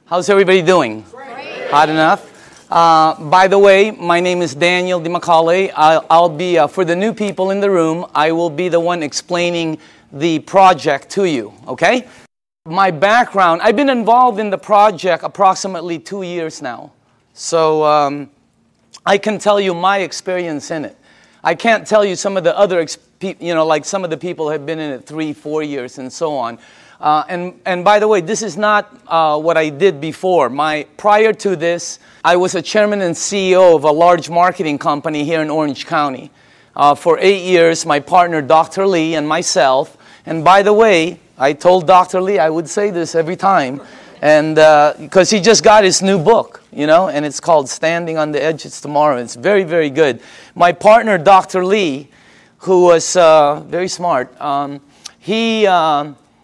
How's everybody doing? Great. Hot enough? By the way, my name is Daniel DiMacaulay. I'll be, for the new people in the room, I will be the one explaining the project to you, okay? My background, I've been involved in the project approximately 2 years now. So I can tell you my experience in it. I can't tell you some of the other, like some of the people have been in it 3, 4 years and so on. And by the way, this is not what I did before. Prior to this, I was a chairman and CEO of a large marketing company here in Orange County. For 8 years, my partner, Dr. Lee, and myself. And by the way, I told Dr. Lee I would say this every time, and because he just got his new book, and it's called Standing on the Edges Tomorrow. It's very, very good. My partner, Dr. Lee, who was very smart,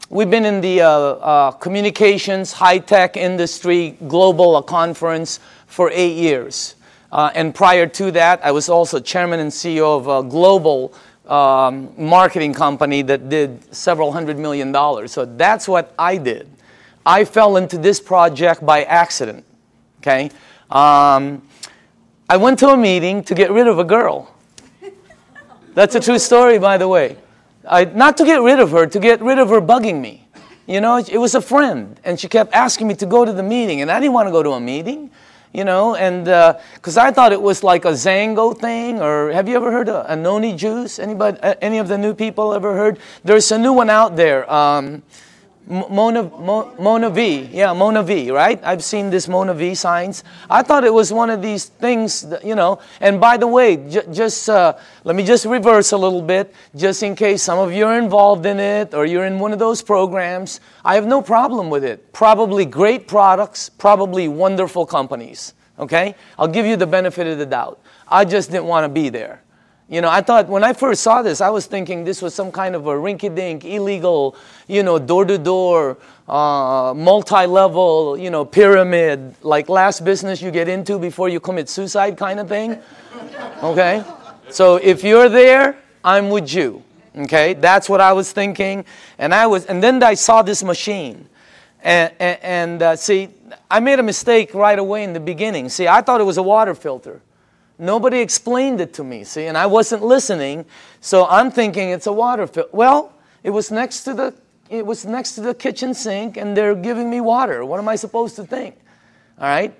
we've been in the communications, high-tech industry, global conference for 8 years. And prior to that, I was also chairman and CEO of a global marketing company that did several $100 million. So that's what I did. I fell into this project by accident, okay? I went to a meeting to get rid of a girl. That's a true story, by the way. Not to get rid of her, to get rid of her bugging me. It was a friend, and she kept asking me to go to the meeting, and I didn't want to go to a meeting, and because I thought it was like a Zango thing, or have you ever heard of a noni juice? Anybody, any of the new people ever heard? There's a new one out there, Mona V. Yeah, Mona V, right? I've seen this Mona V signs. I thought it was one of these things, that, And by the way, let me just reverse a little bit, just in case some of you are involved in it or you're in one of those programs. I have no problem with it. Probably great products, probably wonderful companies, okay? I'll give you the benefit of the doubt. I just didn't want to be there. I thought when I first saw this, I was thinking this was some kind of a rinky-dink, illegal, door-to-door, multi-level, pyramid, like last business you get into before you commit suicide kind of thing. Okay? So if you're there, I'm with you. Okay? That's what I was thinking. And then I saw this machine. And see, I made a mistake right away in the beginning. See, I thought it was a water filter. Nobody explained it to me, see, and I wasn't listening, so I'm thinking it's a water filter. Well, it was next to the kitchen sink, and they're giving me water. What am I supposed to think? All right?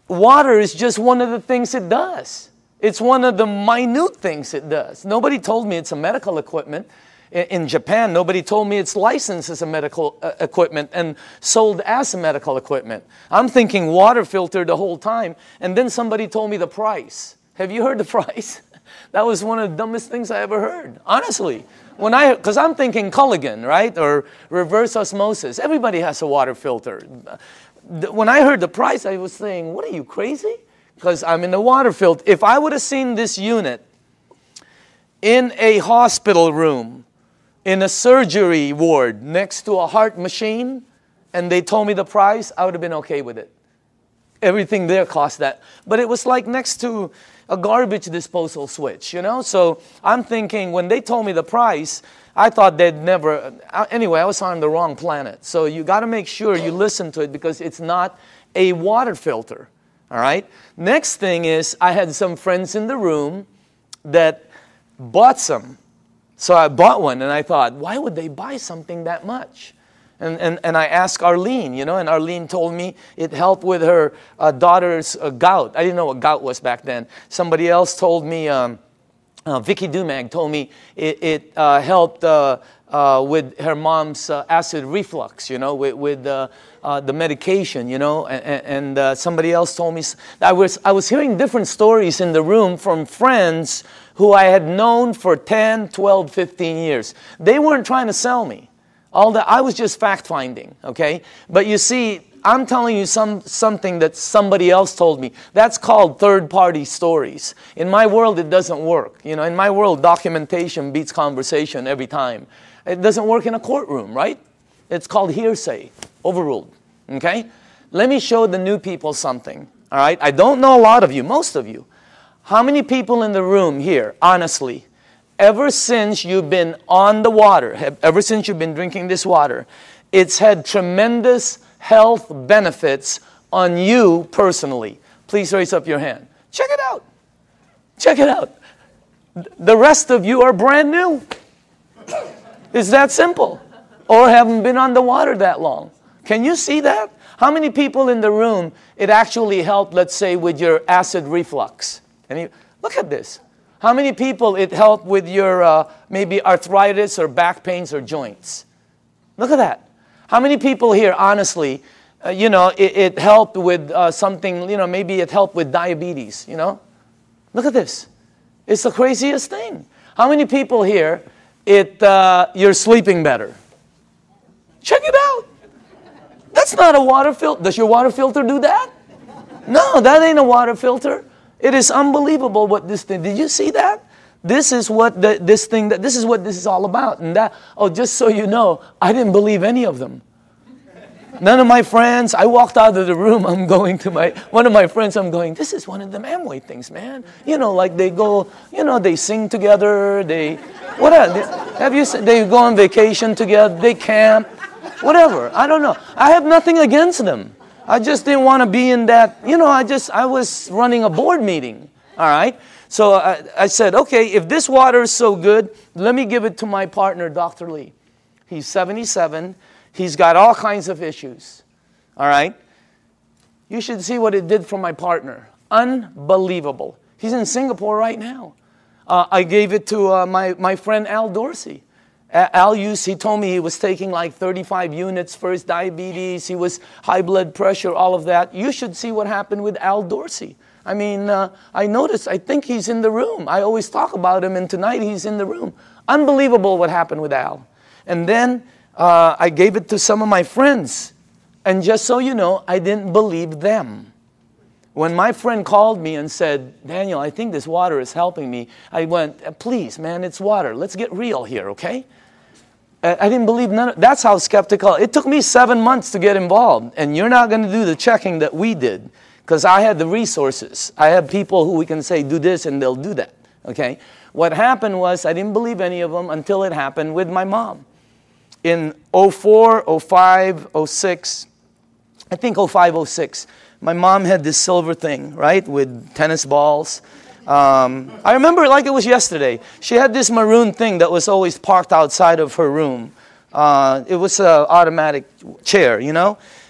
Water is just one of the things it does. It's one of the minute things it does. Nobody told me it's a medical equipment. In Japan, nobody told me it's licensed as a medical equipment and sold as a medical equipment. I'm thinking water filter the whole time, and then somebody told me the price. Have you heard the price? That was one of the dumbest things I ever heard, honestly. Because I'm thinking Kangen, right, or reverse osmosis. Everybody has a water filter. When I heard the price, I was saying, what are you, crazy? Because I'm in the water filter. If I would have seen this unit in a hospital room, in a surgery ward next to a heart machine, and they told me the price, I would have been okay with it. Everything there cost that. But it was like next to a garbage disposal switch, So I'm thinking, when they told me the price, I thought they'd never... Anyway, I was on the wrong planet. So you got to make sure you listen to it, because it's not a water filter, all right? Next thing is, I had some friends in the room that bought some. So I bought one, and I thought, why would they buy something that much? And I asked Arlene, and Arlene told me it helped with her daughter's gout. I didn't know what gout was back then. Somebody else told me, Vicky Dumag told me it helped with her mom's acid reflux, with the medication, and somebody else told me. I was hearing different stories in the room from friends who I had known for 10, 12, 15 years. They weren't trying to sell me. I was just fact-finding, okay? But you see, I'm telling you something that somebody else told me. That's called third-party stories. In my world, it doesn't work. In my world, documentation beats conversation every time. It doesn't work in a courtroom, right? It's called hearsay, overruled, okay? Let me show the new people something, all right? I don't know a lot of you, most of you. How many people in the room here, honestly, ever since you've been on the water, ever since you've been drinking this water, it's had tremendous health benefits on you personally? Please raise up your hand. Check it out. Check it out. The rest of you are brand new. It's that simple. Or haven't been on the water that long. Can you see that? How many people in the room it actually helped, let's say, with your acid reflux? Look at this. How many people it helped with your maybe arthritis or back pains or joints? Look at that. How many people here, honestly, it helped with something, maybe it helped with diabetes, Look at this. It's the craziest thing. How many people here, you're sleeping better? Check it out. That's not a water filter. Does your water filter do that? No, that ain't a water filter. It is unbelievable what this thing, did you see that? This is what this is what this is all about. And just so you know, I didn't believe any of them. None of my friends, I walked out of the room, I'm going to one of my friends, I'm going, this is one of them Amway things, man. Like they go, they sing together, they go on vacation together, they camp, whatever, I don't know. I have nothing against them. I just didn't want to be in that, I was running a board meeting, all right? So I said, okay, if this water is so good, let me give it to my partner, Dr. Lee. He's 77. He's got all kinds of issues, all right? You should see what it did for my partner. Unbelievable. He's in Singapore right now. I gave it to my friend Al Dorsey. He told me he was taking like 35 units for his diabetes. He was high blood pressure, all of that. You should see what happened with Al Dorsey. I mean, I noticed, I think he's in the room. I always talk about him, and tonight he's in the room. Unbelievable what happened with Al. And then I gave it to some of my friends. And just so you know, I didn't believe them. When my friend called me and said, Daniel, I think this water is helping me, I went, please, man, it's water. Let's get real here, okay? I didn't believe that's how skeptical. It took me 7 months to get involved. And you're not going to do the checking that we did. Because I had the resources. I have people who we can say, do this, and they'll do that, okay? What happened was I didn't believe any of them until it happened with my mom. In 04, 05, 06, I think 05, 06, my mom had this silver thing, right, with tennis balls. I remember it like it was yesterday. She had this maroon thing that was always parked outside of her room. It was an automatic chair,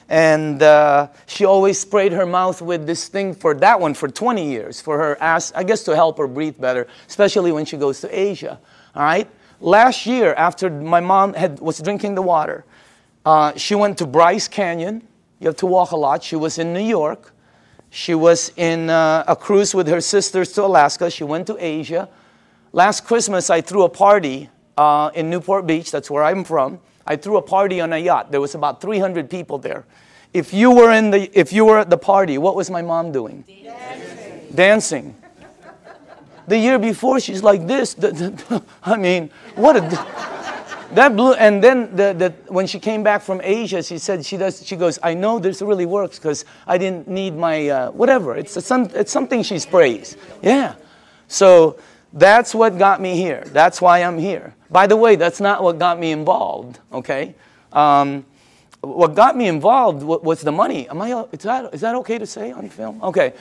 And she always sprayed her mouth with this thing for 20 years, for her ass, I guess to help her breathe better, especially when she goes to Asia, all right? Last year, after my mom was drinking the water, she went to Bryce Canyon. You have to walk a lot. She was in New York. She was in a cruise with her sisters to Alaska. She went to Asia. Last Christmas, I threw a party in Newport Beach. That's where I'm from. I threw a party on a yacht. There was about 300 people there. If you were at the party, what was my mom doing? Dancing. The year before, she's like this. I mean, what a... That blew, and then when she came back from Asia, she said she goes, I know this really works because I didn't need my, whatever. It's something she sprays. Yeah. So that's what got me here. That's why I'm here. By the way, that's not what got me involved, okay? What got me involved was the money. Is that okay to say on film? Okay.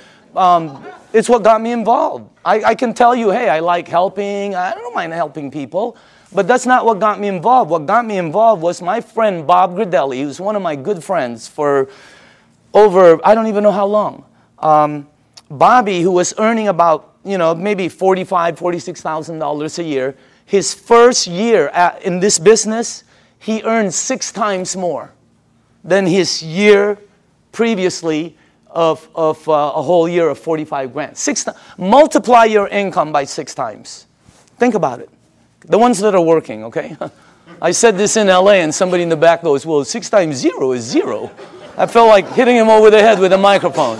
It's what got me involved. I can tell you, hey, I like helping. I don't mind helping people. But that's not what got me involved. What got me involved was my friend Bob Gradelli, who's one of my good friends for over, I don't even know how long. Bobby, who was earning about, maybe $45,000, $46,000 a year, his first year in this business, he earned 6 times more than his year previously of a whole year of 45 grand. Multiply your income by 6 times. Think about it. The ones that are working, okay? I said this in LA and somebody in the back goes, well, 6 times 0 is 0. I felt like hitting him over the head with a microphone.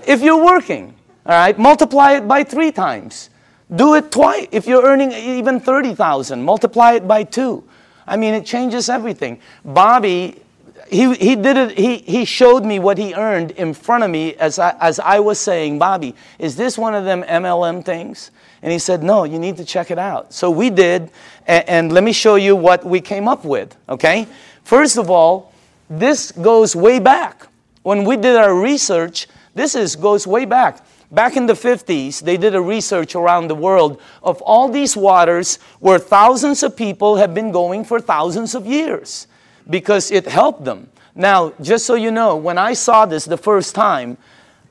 If you're working, all right, multiply it by 3 times. Do it twice. If you're earning even 30,000, multiply it by 2. I mean, it changes everything. Bobby, he did it. He showed me what he earned in front of me as I was saying, Bobby, is this one of them MLM things? And he said, no, you need to check it out. So we did, and let me show you what we came up with, okay? First of all, this goes way back. When we did our research, goes way back. Back in the 50s, they did a research around the world of all these waters where thousands of people have been going for thousands of years because it helped them. Now, just so you know, when I saw this the first time,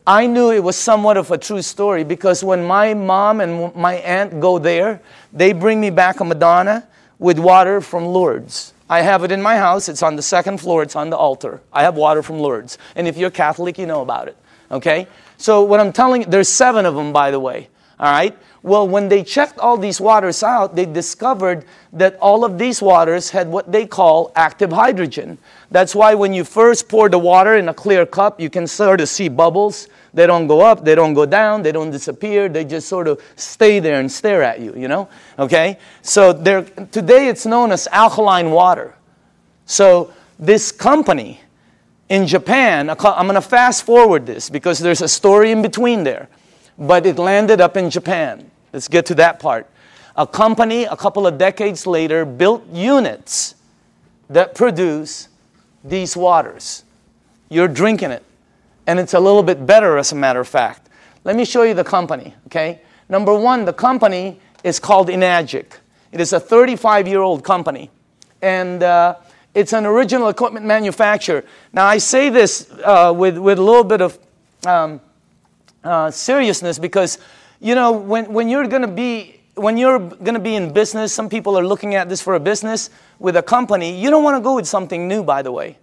I knew it was somewhat of a true story because when my mom and my aunt go there, they bring me back a Madonna with water from Lourdes. I have it in my house. It's on the second floor. It's on the altar. I have water from Lourdes. And if you're Catholic, you know about it. Okay? So what I'm telling you, there's 7 of them, by the way. All right? Well, when they checked all these waters out, they discovered that all of these waters had what they call active hydrogen. That's why when you first pour the water in a clear cup, you can sort of see bubbles. They don't go up, they don't go down, they don't disappear. They just sort of stay there and stare at you, you know? Okay? So today it's known as alkaline water. So this company in Japan, I'm going to fast forward this because there's a story in between there. But it landed up in Japan. Let's get to that part. A company, a couple of decades later, built units that produce these waters. You're drinking it. And it's a little bit better, as a matter of fact. Let me show you the company, okay? Number 1, the company is called Enagic. It is a 35-year-old company. And it's an original equipment manufacturer. Now, I say this with a little bit of seriousness because, you know, when you're going to be in business, some people are looking at this for a business with a company. You don't want to go with something new, by the way.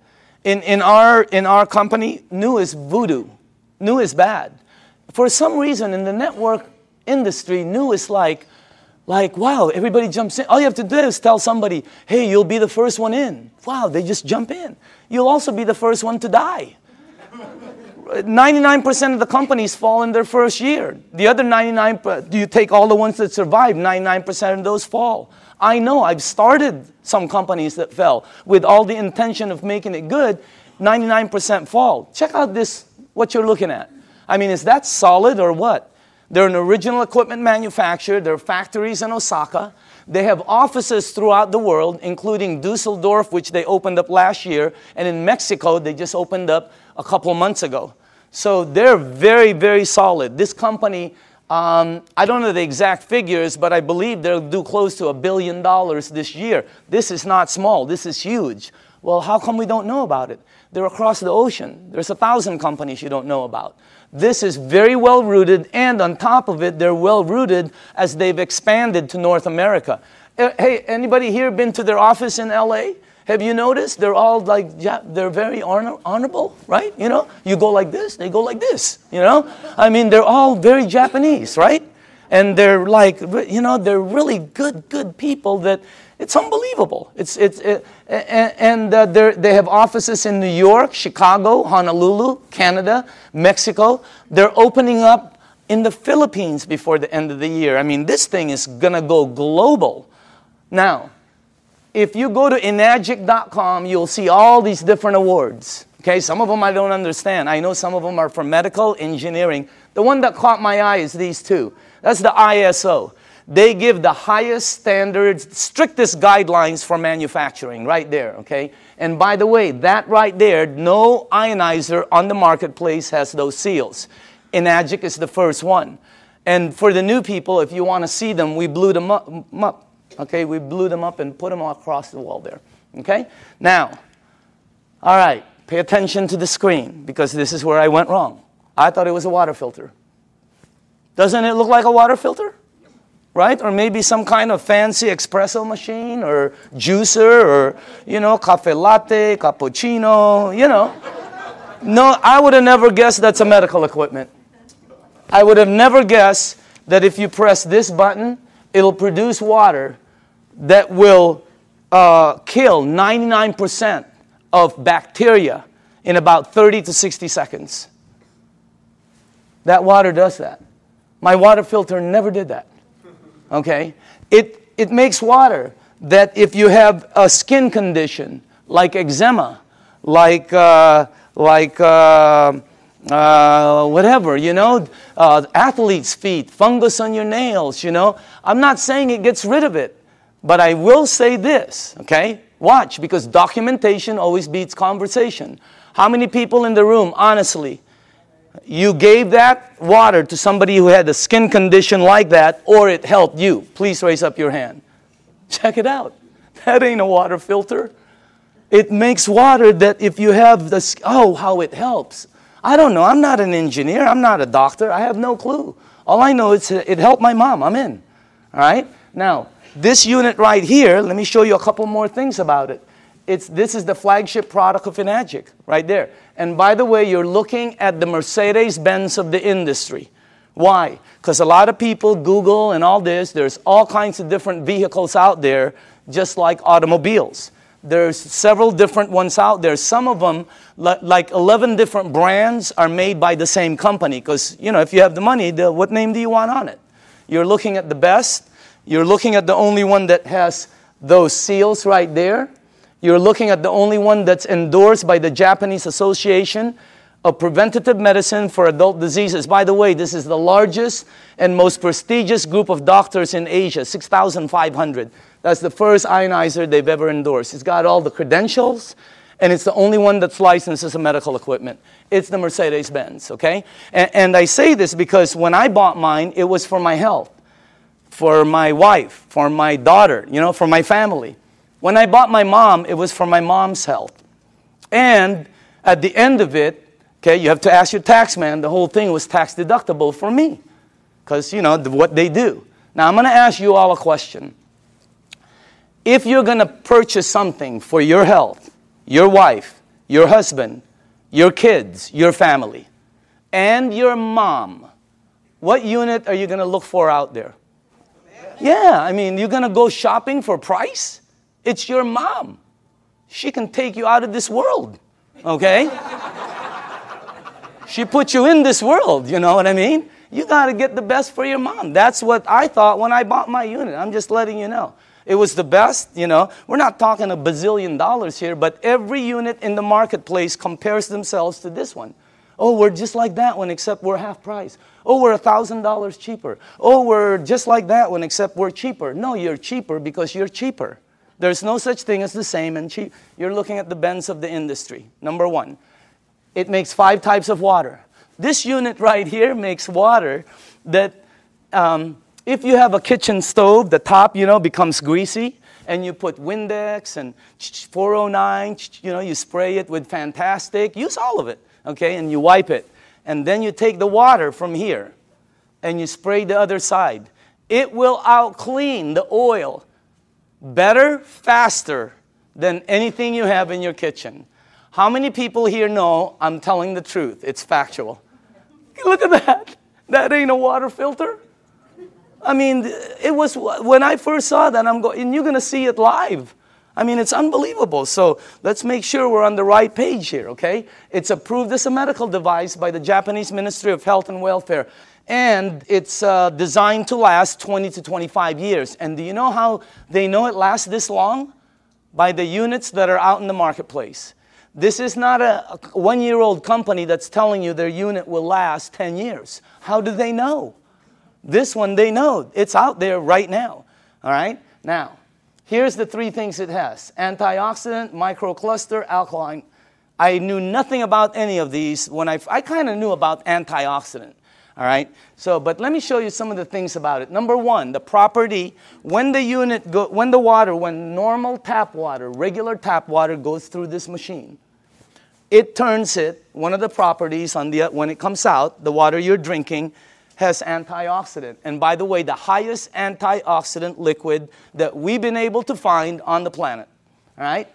In our company, new is voodoo. New is bad. For some reason, in the network industry, new is like, wow, everybody jumps in. All you have to do is tell somebody, hey, you'll be the first one in. Wow, they just jump in. You'll also be the first one to die. 99% of the companies fall in their first year. The other 99%, do you take all the ones that survive, 99% of those fall. I know, I've started some companies that fell with all the intention of making it good. 99% fall. Check out this, what you're looking at. I mean, is that solid or what? They're an original equipment manufacturer. There are factories in Osaka. They have offices throughout the world, including Dusseldorf, which they opened up last year. And in Mexico, they just opened up a couple of months ago. So they're very, very solid. This company, I don't know the exact figures, but I believe they'll do close to $1 billion this year. This is not small. This is huge. Well, how come we don't know about it? They're across the ocean. There's 1,000 companies you don't know about. This is very well rooted, and on top of it, they're well rooted as they've expanded to North America. Hey, anybody here been to their office in LA? Have you noticed? They're all like, they're very honorable, right? You know, you go like this, they go like this, you know? I mean, they're all very Japanese, right? And they're like, you know, they're really good people that it's unbelievable. They have offices in New York, Chicago, Honolulu, Canada, Mexico. They're opening up in the Philippines before the end of the year. I mean, this thing is going to go global. Now, if you go to enagic.com, you'll see all these different awards. Okay, some of them I don't understand. I know some of them are for medical, engineering. The one that caught my eye is these 2. That's the ISO. They give the highest standards, strictest guidelines for manufacturing right there, okay? And by the way, that right there, no ionizer on the marketplace has those seals. Enagic is the first one. And for the new people, if you want to see them, we blew them up. Okay, we blew them up and put them across the wall there. Okay? Now, all right, pay attention to the screen because this is where I went wrong. I thought it was a water filter. Doesn't it look like a water filter? Right? Or maybe some kind of fancy espresso machine or juicer or, you know, cafe latte, cappuccino, you know. No, I would have never guessed that's a medical equipment. I would have never guessed that if you press this button, it'll produce water that will kill 99% of bacteria in about 30 to 60 seconds. That water does that. My water filter never did that. Okay? It makes water that if you have a skin condition like eczema, like whatever, you know, athlete's feet, fungus on your nails, you know. I'm not saying it gets rid of it, But I will say this, okay? Watch, because documentation always beats conversation. How many people in the room, honestly, you gave that water to somebody who had a skin condition like that, or it helped you? Please raise up your hand. Check it out. That ain't a water filter. It makes water that if you have this, oh, how it helps. I don't know. I'm not an engineer. I'm not a doctor. I have no clue. All I know is it helped my mom. I'm in. All right? Now, this unit right here, let me show you a couple more things about it. This is the flagship product of Enagic, right there. And by the way, you're looking at the Mercedes-Benz of the industry. Why? Because a lot of people Google and all this. There's all kinds of different vehicles out there, just like automobiles. There's several different ones out there. Some of them, like 11 different brands, are made by the same company. Because, you know, if you have the money, what name do you want on it? You're looking at the best. You're looking at the only one that has those seals right there. You're looking at the only one that's endorsed by the Japanese Association of Preventative Medicine for Adult Diseases. By the way, this is the largest and most prestigious group of doctors in Asia, 6,500. That's the first ionizer they've ever endorsed. It's got all the credentials, and it's the only one that's licensed as a medical equipment. It's the Mercedes-Benz, okay? And I say this because when I bought mine, it was for my health, for my wife, for my daughter, you know, for my family. When I bought my mom, it was for my mom's health. And at the end of it, okay, you have to ask your tax man, the whole thing was tax deductible for me. Because, you know, what they do. Now, I'm going to ask you all a question. If you're going to purchase something for your health, your wife, your husband, your kids, your family, and your mom, what unit are you going to look for out there? Yeah, I mean, you're going to go shopping for price? It's your mom. She can take you out of this world, okay? She put you in this world, you know what I mean? You got to get the best for your mom. That's what I thought when I bought my unit. I'm just letting you know. It was the best, you know. We're not talking a bazillion dollars here, but every unit in the marketplace compares themselves to this one. Oh, we're just like that one, except we're half price. Oh, we're $1,000 cheaper. Oh, we're just like that one, except we're cheaper. No, you're cheaper because you're cheaper. There's no such thing as the same and cheap. You're looking at the Benz of the industry. Number one, it makes 5 types of water. This unit right here makes water that if you have a kitchen stove, the top, you know, becomes greasy, and you put Windex and 409, you know, you spray it with Fantastic. Use all of it, okay, and you wipe it. And then you take the water from here, and you spray the other side. It will out-clean the oil better, faster than anything you have in your kitchen. How many people here know I'm telling the truth? It's factual. Look at that. That ain't a water filter. I mean, it was, when I first saw that, and you're going to see it live. I mean, it's unbelievable. So let's make sure we're on the right page here, okay? It's approved as a medical device by the Japanese Ministry of Health and Welfare. And it's designed to last 20 to 25 years. And do you know how they know it lasts this long? By the units that are out in the marketplace. This is not a one-year-old company that's telling you their unit will last 10 years. How do they know? This one, they know. It's out there right now. All right? Now, here's the 3 things it has. Antioxidant, microcluster, alkaline. I knew nothing about any of these. When I kind of knew about antioxidant. All right? So, but let me show you some of the things about it. Number 1, the property, when normal tap water, regular tap water goes through this machine, it turns it, one of the properties when it comes out, the water you're drinking has antioxidant. And by the way, the highest antioxidant liquid that we've been able to find on the planet. All right?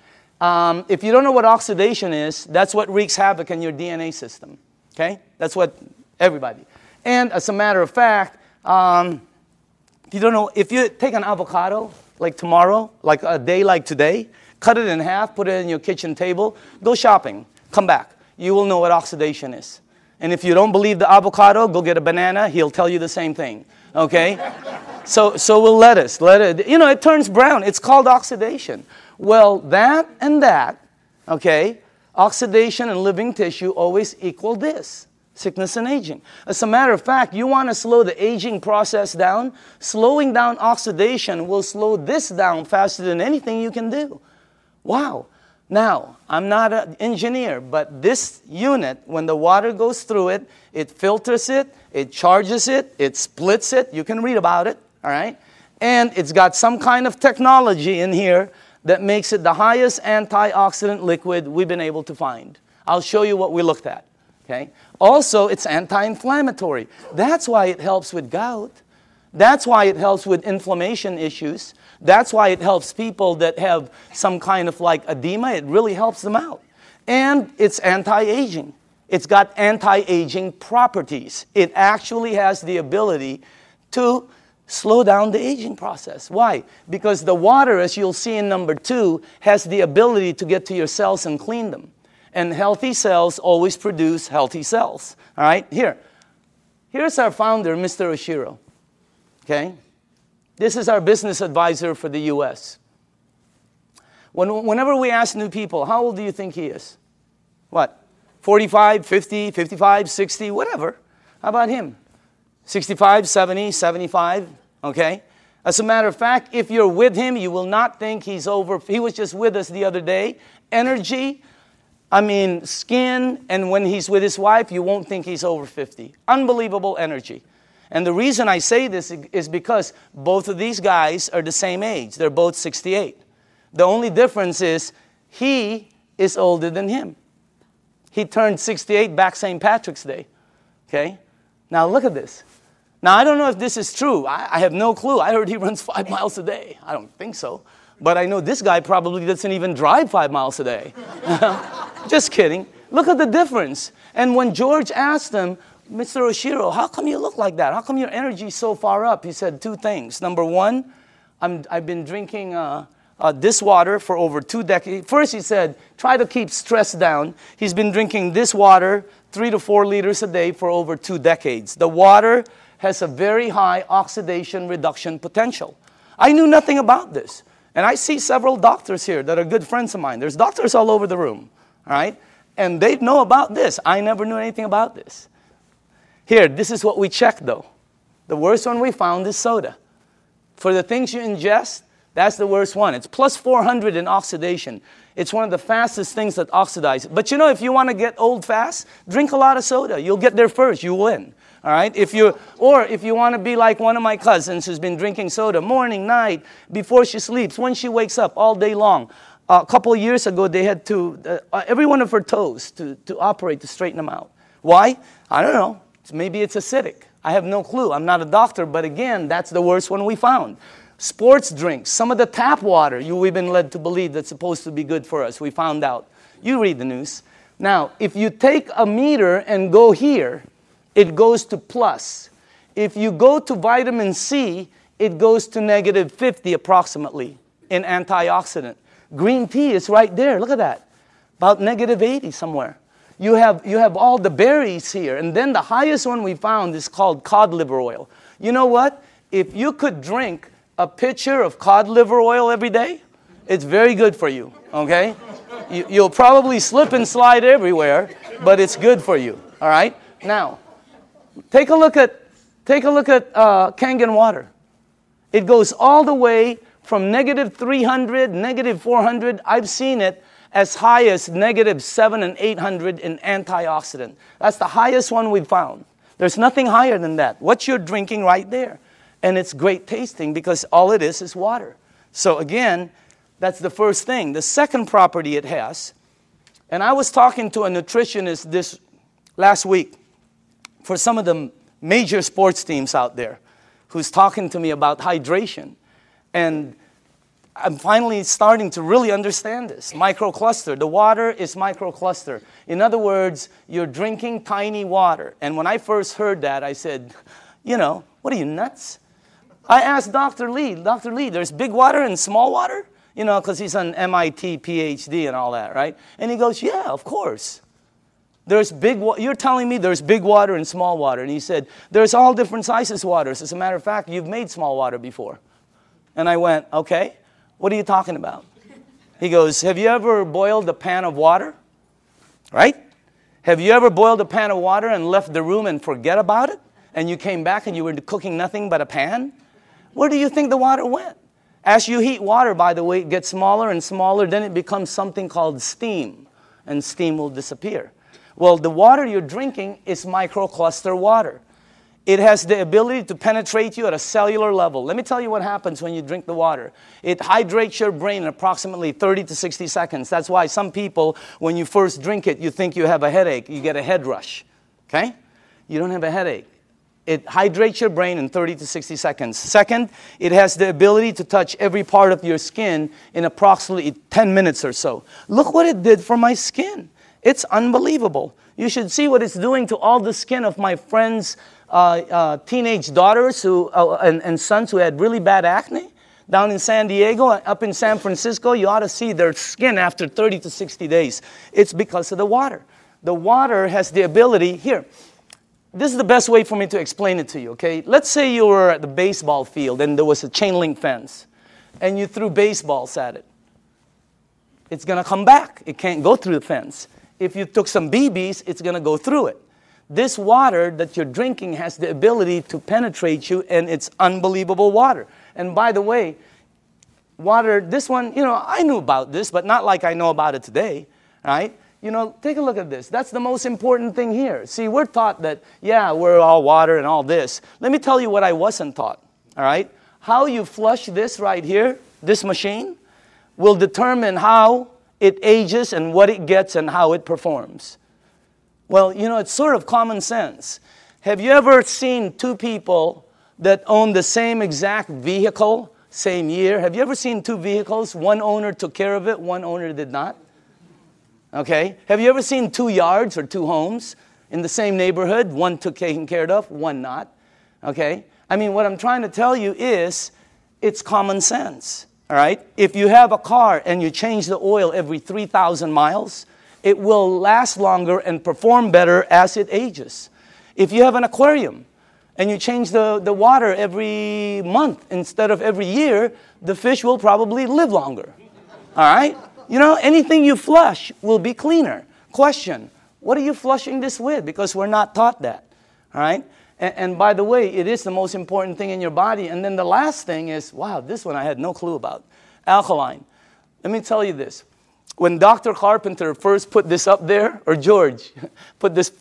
If you don't know what oxidation is, that's what wreaks havoc in your DNA system. Okay? That's what everybody. And as a matter of fact, if you take an avocado, like tomorrow, like a day like today, cut it in half, put it in your kitchen table, go shopping, come back. You will know what oxidation is. And if you don't believe the avocado, go get a banana. He'll tell you the same thing, okay? So will lettuce. You know, it turns brown. It's called oxidation. Well, that and that, okay, oxidation and living tissue always equal this. Sickness and aging. As a matter of fact, you want to slow the aging process down, slowing down oxidation will slow this down faster than anything you can do. Wow. Now, I'm not an engineer, but this unit, when the water goes through it, it filters it, it charges it, it splits it. You can read about it, all right? And it's got some kind of technology in here that makes it the highest antioxidant liquid we've been able to find. I'll show you what we looked at. Okay? Also, it's anti-inflammatory. That's why it helps with gout. That's why it helps with inflammation issues. That's why it helps people that have some kind of like edema. It really helps them out. And it's anti-aging. It's got anti-aging properties. It actually has the ability to slow down the aging process. Why? Because the water, as you'll see in number 2, has the ability to get to your cells and clean them. And healthy cells always produce healthy cells. All right? Here's our founder, Mr. Oshiro. Okay? This is our business advisor for the U.S. Whenever we ask new people, how old do you think he is? What? 45, 50, 55, 60, whatever. How about him? 65, 70, 75, okay? As a matter of fact, if you're with him, you will not think he's over. He was just with us the other day. Energy, I mean, skin, and when he's with his wife, you won't think he's over 50. Unbelievable energy. And the reason I say this is because both of these guys are the same age. They're both 68. The only difference is he is older than him. He turned 68 back St. Patrick's Day, okay? Now look at this. Now, I don't know if this is true. I have no clue. I heard he runs 5 miles a day. I don't think so. But I know this guy probably doesn't even drive 5 miles a day. Just kidding. Look at the difference. And when George asked him, Mr. Oshiro, how come you look like that? How come your energy is so far up? He said 2 things. Number 1, I've been drinking this water for over 2 decades. First, he said, try to keep stress down. He's been drinking this water 3 to 4 liters a day for over 2 decades. The water has a very high oxidation reduction potential. I knew nothing about this. And I see several doctors here that are good friends of mine. There's doctors all over the room, all right? And they know about this. I never knew anything about this. Here, this is what we checked, though. The worst one we found is soda. For the things you ingest, that's the worst one. It's plus 400 in oxidation. It's one of the fastest things that oxidize. But you know, if you want to get old fast, drink a lot of soda. You'll get there first. You win. All right? If you want to be like one of my cousins who's been drinking soda morning, night, before she sleeps, when she wakes up, all day long. A couple of years ago, they had to, every one of her toes to operate to straighten them out. Why? I don't know. Maybe it's acidic. I have no clue. I'm not a doctor, but again, that's the worst one we found. Sports drinks, some of the tap water we've been led to believe that's supposed to be good for us. We found out. You read the news. Now, if you take a meter and go here, it goes to plus. If you go to vitamin C, it goes to negative 50 approximately in antioxidant. Green tea is right there. Look at that. About negative 80 somewhere. You have all the berries here. And then the highest one we found is called cod liver oil. You know what? If you could drink a pitcher of cod liver oil every day, it's very good for you, okay? You'll probably slip and slide everywhere, but it's good for you, all right? Now, take a look at Kangen water. It goes all the way from negative 300, negative 400. I've seen it as high as negative 700 and 800 in antioxidant. That's the highest one we've found. There's nothing higher than that. What you're drinking right there. And it's great tasting because all it is water. So again, that's the first thing. The second property it has, and I was talking to a nutritionist this last week for some of the major sports teams out there who's talking to me about hydration. And I'm finally starting to really understand this. Microcluster. The water is microcluster. In other words, you're drinking tiny water. And when I first heard that, I said, you know, what are you, nuts? I asked Dr. Lee, there's big water and small water? You know, because he's an MIT PhD and all that, right? And he goes, yeah, of course. You're telling me there's big water and small water. And he said, there's all different sizes waters. As a matter of fact, you've made small water before. And I went, okay, what are you talking about? He goes, have you ever boiled a pan of water? Right? Have you ever boiled a pan of water and left the room and forget about it? And you came back and you were cooking nothing but a pan? Where do you think the water went? As you heat water, by the way, it gets smaller and smaller. Then it becomes something called steam. And steam will disappear. Well, the water you're drinking is microcluster water. It has the ability to penetrate you at a cellular level. Let me tell you what happens when you drink the water. It hydrates your brain in approximately 30 to 60 seconds. That's why some people, when you first drink it, you think you have a headache. You get a head rush. Okay? You don't have a headache. It hydrates your brain in 30 to 60 seconds. Second, it has the ability to touch every part of your skin in approximately 10 minutes or so. Look what it did for my skin. It's unbelievable. You should see what it's doing to all the skin of my friends' teenage daughters and sons who had really bad acne. Down in San Diego, up in San Francisco, you ought to see their skin after 30 to 60 days. It's because of the water. The water has the ability, here, this is the best way for me to explain it to you, okay? Let's say you were at the baseball field and there was a chain link fence and you threw baseballs at it. It's going to come back. It can't go through the fence. If you took some BBs, it's going to go through it. This water that you're drinking has the ability to penetrate you, and it's unbelievable water. And by the way, water, this one, I knew about this, but not like I know about it today, right? Take a look at this. That's the most important thing here. See, we're taught that, yeah, we're all water and all this. Let me tell you what I wasn't taught, all right? How you flush this right here, this machine, will determine how it ages and what it gets and how it performs. Well, it's sort of common sense. Have you ever seen two people that own the same exact vehicle, same year? Have you ever seen two vehicles? One owner took care of it, one owner did not. Okay? Have you ever seen two yards or two homes in the same neighborhood? One took taken care of, one not. Okay? I mean, what I'm trying to tell you is it's common sense. All right? If you have a car and you change the oil every 3,000 miles, it will last longer and perform better as it ages. If you have an aquarium and you change the water every month instead of every year, the fish will probably live longer. All right? Anything you flush will be cleaner. Question, what are you flushing this with? Because we're not taught that. All right? And by the way, it is the most important thing in your body. And then the last thing is, wow, this one I had no clue about. Alkaline. Let me tell you this. When Dr. Carpenter first put this up there, or George put this,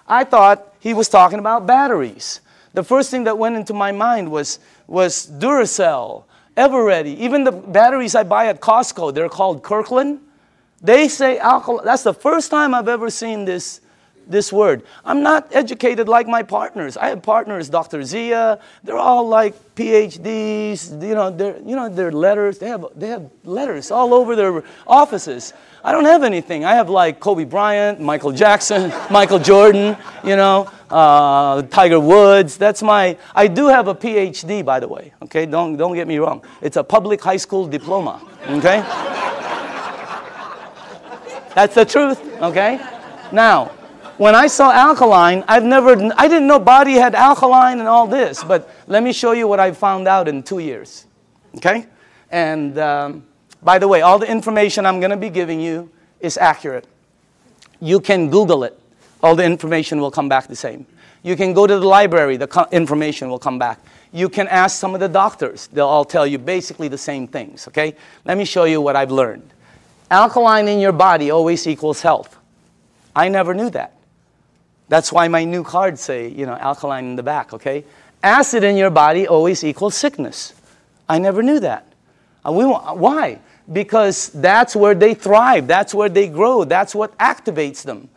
I thought he was talking about batteries. The first thing that went into my mind was Duracell, Eveready. Even the batteries I buy at Costco, they're called Kirkland. They say alkaline. That's the first time I've ever seen this word. I'm not educated like my partners. I have partners, Dr. Zia. They're all like PhDs. Their letters. They have letters all over their offices. I don't have anything. I have like Kobe Bryant, Michael Jackson, Michael Jordan. Tiger Woods. I do have a PhD, by the way. Okay, don't get me wrong. It's a public high school diploma. Okay, that's the truth. Okay, now. When I saw alkaline, I didn't know body had alkaline and all this, but let me show you what I found out in 2 years, okay? And by the way, all the information I'm going to be giving you is accurate. You can Google it. All the information will come back the same. You can go to the library. The information will come back. You can ask some of the doctors. They'll all tell you basically the same things, okay? Let me show you what I've learned. Alkaline in your body always equals health. I never knew that. That's why my new cards say, alkaline in the back, okay? Acid in your body always equals sickness. I never knew that. Why? Because that's where they thrive. That's where they grow. That's what activates them,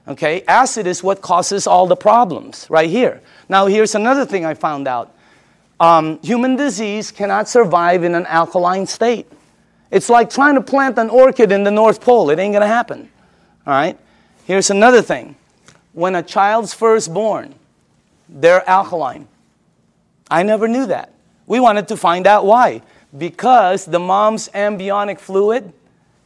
okay? Acid is what causes all the problems right here. Now, here's another thing I found out. Human disease cannot survive in an alkaline state. It's like trying to plant an orchid in the North Pole. It ain't going to happen, all right? Here's another thing. When a child's first born, they're alkaline. I never knew that. We wanted to find out why. Because the mom's amniotic fluid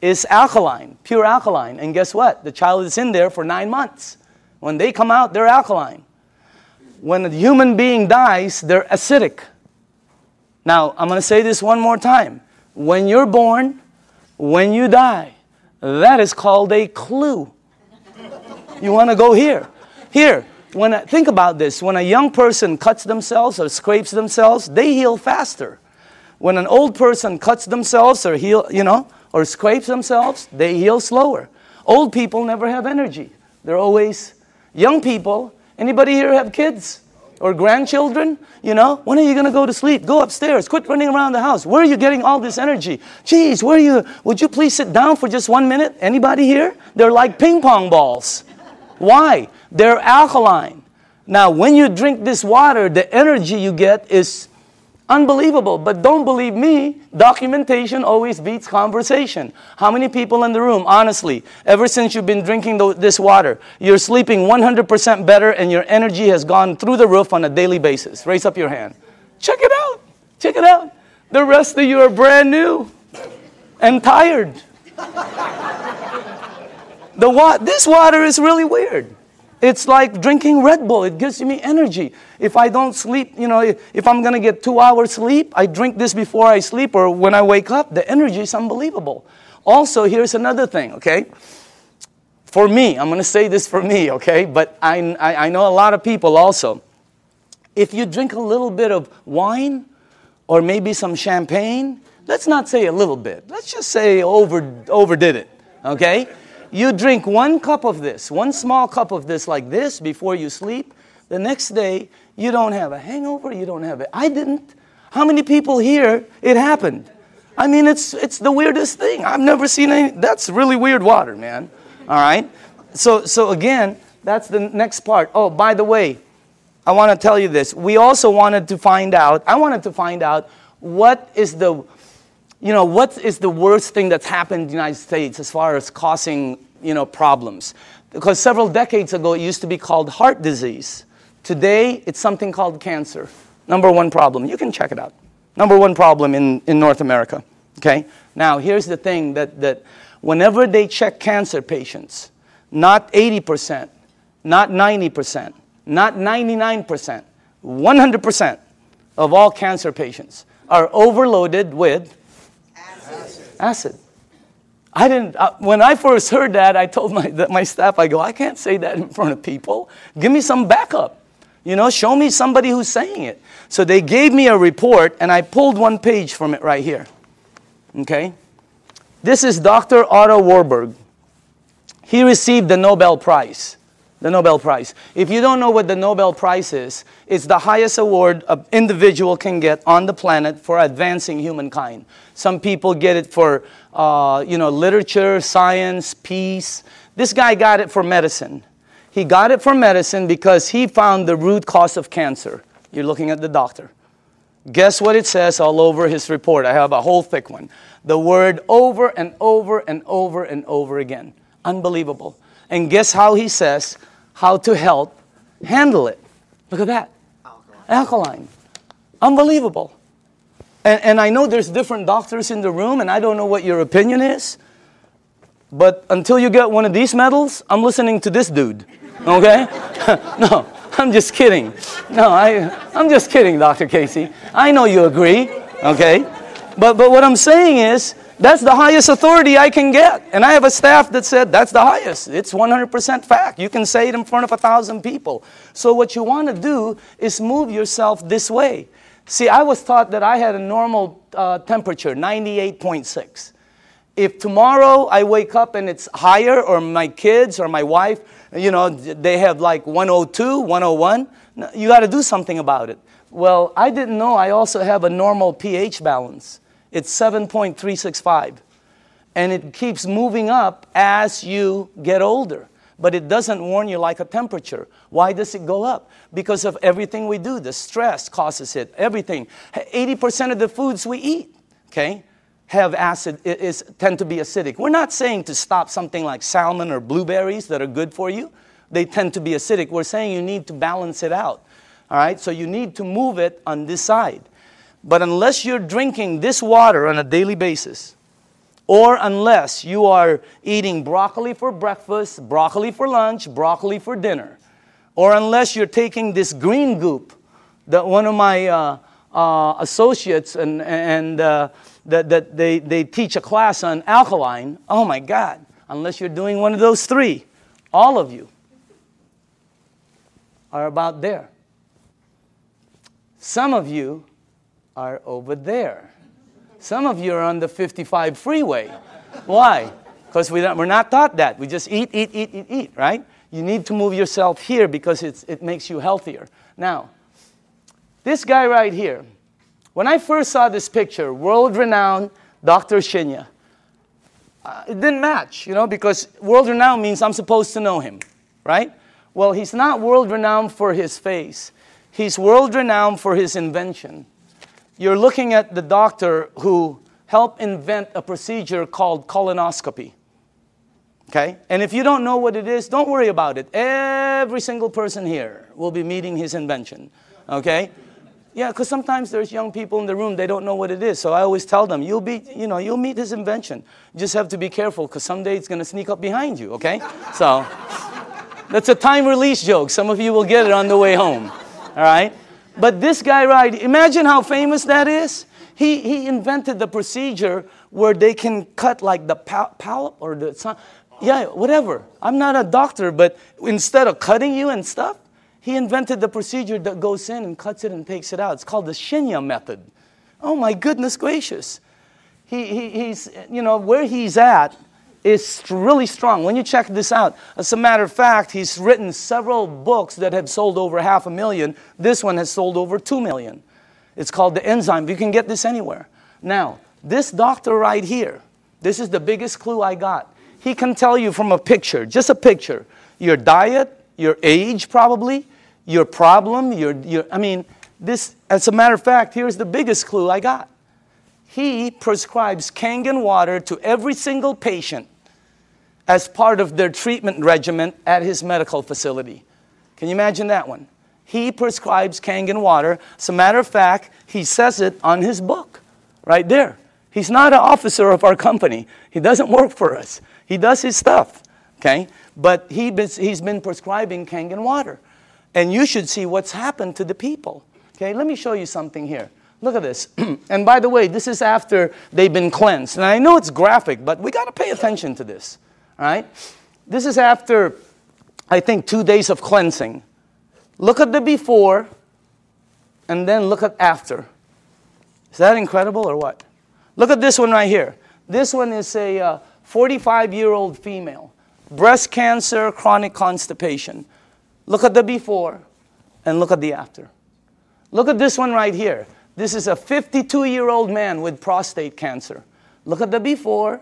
is alkaline, pure alkaline. And guess what? The child is in there for 9 months. When they come out, they're alkaline. When a human being dies, they're acidic. Now, I'm going to say this one more time. When you're born, when you die, that is called a clue. You want to go here. Here, think about this. When a young person cuts themselves or scrapes themselves, they heal faster. When an old person cuts themselves or or scrapes themselves, they heal slower. Old people never have energy. They're always young people. Anybody here have kids or grandchildren? When are you going to go to sleep? Go upstairs. Quit running around the house. Where are you getting all this energy? Geez, where are you? Would you please sit down for just 1 minute? Anybody here? They're like ping pong balls. Why? They're alkaline. Now, when you drink this water, the energy you get is unbelievable. But don't believe me, documentation always beats conversation. How many people in the room, honestly, ever since you've been drinking this water, you're sleeping 100% better and your energy has gone through the roof on a daily basis? Raise up your hand. Check it out. Check it out. The rest of you are brand new and tired. This water is really weird. It's like drinking Red Bull. It gives me energy. If I don't sleep, if I'm going to get 2 hours sleep, I drink this before I sleep or when I wake up. The energy is unbelievable. Also, here's another thing, okay? For me, I'm going to say this for me, okay? But I know a lot of people also. If you drink a little bit of wine or maybe some champagne, let's not say a little bit. Let's just say overdid it, okay? You drink 1 cup of this, 1 small cup of this like this before you sleep. The next day, you don't have a hangover. You don't have it. I didn't. How many people here, it happened? I mean, it's the weirdest thing. I've never seen any. That's really weird water, man. All right? So again, that's the next part. Oh, by the way, I want to tell you this. We also wanted to find out, I wanted to find out what is the worst thing that's happened in the United States as far as causing, problems? Because several decades ago, it used to be called heart disease. Today, it's something called cancer. Number 1 problem. You can check it out. Number 1 problem in North America. Okay? Now, here's the thing that whenever they check cancer patients, not 80%, not 90%, not 99%, 100% of all cancer patients are overloaded with acid. When I first heard that, I told my staff, I can't say that in front of people. Give me some backup. Show me somebody who's saying it. So they gave me a report, and I pulled 1 page from it right here. Okay? This is Dr. Otto Warburg. He received the Nobel Prize. The Nobel Prize. If you don't know what the Nobel Prize is, it's the highest award an individual can get on the planet for advancing humankind. Some people get it for, literature, science, peace. This guy got it for medicine. He got it for medicine because he found the root cause of cancer. You're looking at the doctor. Guess what it says all over his report? I have a whole thick one. The word over and over and over and over again. Unbelievable. And guess how he says how to help handle it. Look at that. Alkaline. Unbelievable. And I know there's different doctors in the room, and I don't know what your opinion is. But until you get one of these medals, I'm listening to this dude. Okay? No, I'm just kidding. No, I'm just kidding, Dr. Casey. I know you agree. Okay? But what I'm saying is, that's the highest authority I can get. And I have a staff that said that's the highest. It's 100% fact. You can say it in front of 1,000 people. So what you want to do is move yourself this way. See, I was taught that I had a normal temperature, 98.6. If tomorrow I wake up and it's higher, or my kids or my wife, they have like 102, 101, you got to do something about it. Well, I didn't know I also have a normal pH balance. It's 7.365. And it keeps moving up as you get older. But it doesn't warn you like a temperature. Why does it go up? Because of everything we do. The stress causes it. Everything. 80% of the foods we eat, okay, have acid, tend to be acidic. We're not saying to stop something like salmon or blueberries that are good for you. They tend to be acidic. We're saying you need to balance it out. All right? So you need to move it on this side. But unless you're drinking this water on a daily basis, or unless you are eating broccoli for breakfast, broccoli for lunch, broccoli for dinner, or unless you're taking this green goop that one of my associates and that they teach a class on alkaline, oh my God, unless you're doing one of those 3, all of you, are about there. Some of you are over there. Some of you are on the 55 freeway. Why? Because we're not taught that. We just eat, right? You need to move yourself here because it makes you healthier. Now, this guy right here, when I first saw this picture, world-renowned Dr. Shinya, it didn't match, because world-renowned means I'm supposed to know him, right? Well, he's not world-renowned for his face. He's world-renowned for his invention. You're looking at the doctor who helped invent a procedure called colonoscopy. Okay? And if you don't know what it is, don't worry about it. Every single person here will be meeting his invention. Okay? Yeah, because sometimes there's young people in the room, they don't know what it is. So I always tell them, you'll meet his invention. You just have to be careful because someday it's going to sneak up behind you, okay? So that's a time release joke. Some of you will get it on the way home. All right? But this guy, right, imagine how famous that is. He invented the procedure where they can cut like the polyp or the, yeah, whatever. I'm not a doctor, but instead of cutting you and stuff, he invented the procedure that goes in and cuts it and takes it out. It's called the Shinya method. Oh my goodness gracious. He's, where he's at is really strong. When you check this out, as a matter of fact, he's written several books that have sold over 500,000. This one has sold over 2 million. It's called The Enzyme. You can get this anywhere. Now, this doctor right here, this is the biggest clue I got. He can tell you from a picture, just a picture, your diet, your age probably, your problem, this, as a matter of fact, here's the biggest clue I got. He prescribes Kangen water to every single patient as part of their treatment regimen at his medical facility. Can you imagine that one? He prescribes Kangen water. As a matter of fact, he says it on his book, right there. He's not an officer of our company. He doesn't work for us. He does his stuff, okay? But he's been prescribing Kangen water. And you should see what's happened to the people. Okay, let me show you something here. Look at this. And by the way, this is after they've been cleansed. And I know it's graphic, but we got to pay attention to this. All right? This is after, I think, 2 days of cleansing. Look at the before, and then look at after. Is that incredible or what? Look at this one right here. This one is a 45-year-old female. Breast cancer, chronic constipation. Look at the before, and look at the after. Look at this one right here. This is a 52-year-old man with prostate cancer. Look at the before,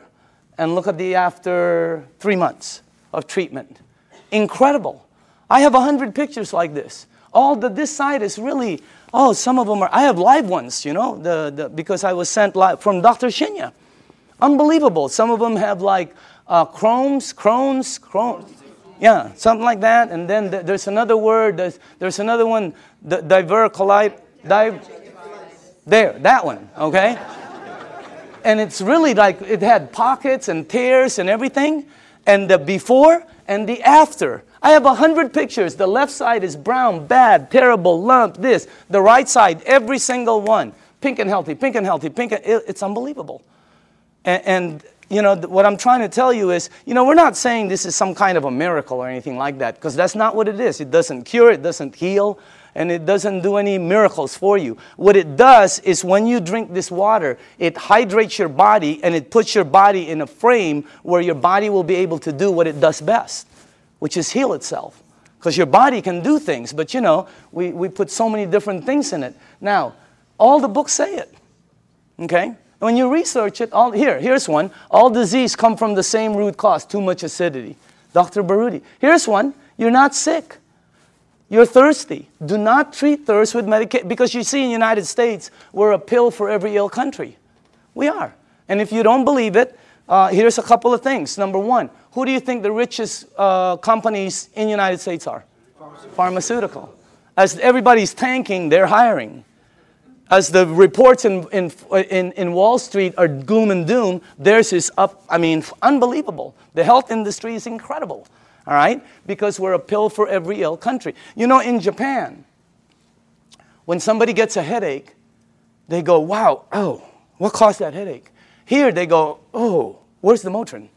and look at the after 3 months of treatment. Incredible. I have 100 pictures like this. This side is really, some of them are, I have live ones, because I was sent live from Dr. Shinya. Unbelievable. Some of them have like Crohn's. Yeah, something like that. And then there's another word, there's another one, diverticulitis. There, that one, okay? And it's really like it had pockets and tears and everything. And the before and the after. I have 100 pictures. The left side is brown, bad, terrible, lump, this. The right side, every single one. Pink and healthy, pink and healthy, pink and... It's unbelievable. And what I'm trying to tell you is, we're not saying this is some kind of a miracle or anything like that, because that's not what it is. It doesn't cure, it doesn't heal, and it doesn't do any miracles for you. What it does is when you drink this water, it hydrates your body, and it puts your body in a frame where your body will be able to do what it does best, which is heal itself. Because your body can do things, but we put so many different things in it. Now, all the books say it, okay? When you research it, here's one. All disease come from the same root cause, too much acidity. Dr. Baruti. Here's one. You're not sick. You're thirsty. Do not treat thirst with medication. Because you see in the United States, we're a pill for every ill country. We are. And if you don't believe it, here's a couple of things. Number one, who do you think the richest companies in the United States are? Pharmaceutical. As everybody's tanking, they're hiring. As the reports in Wall Street are gloom and doom, theirs is up, unbelievable. The health industry is incredible, all right? Because we're a pill for every ill country. In Japan, when somebody gets a headache, they go, wow, what caused that headache? Here they go, where's the Motrin?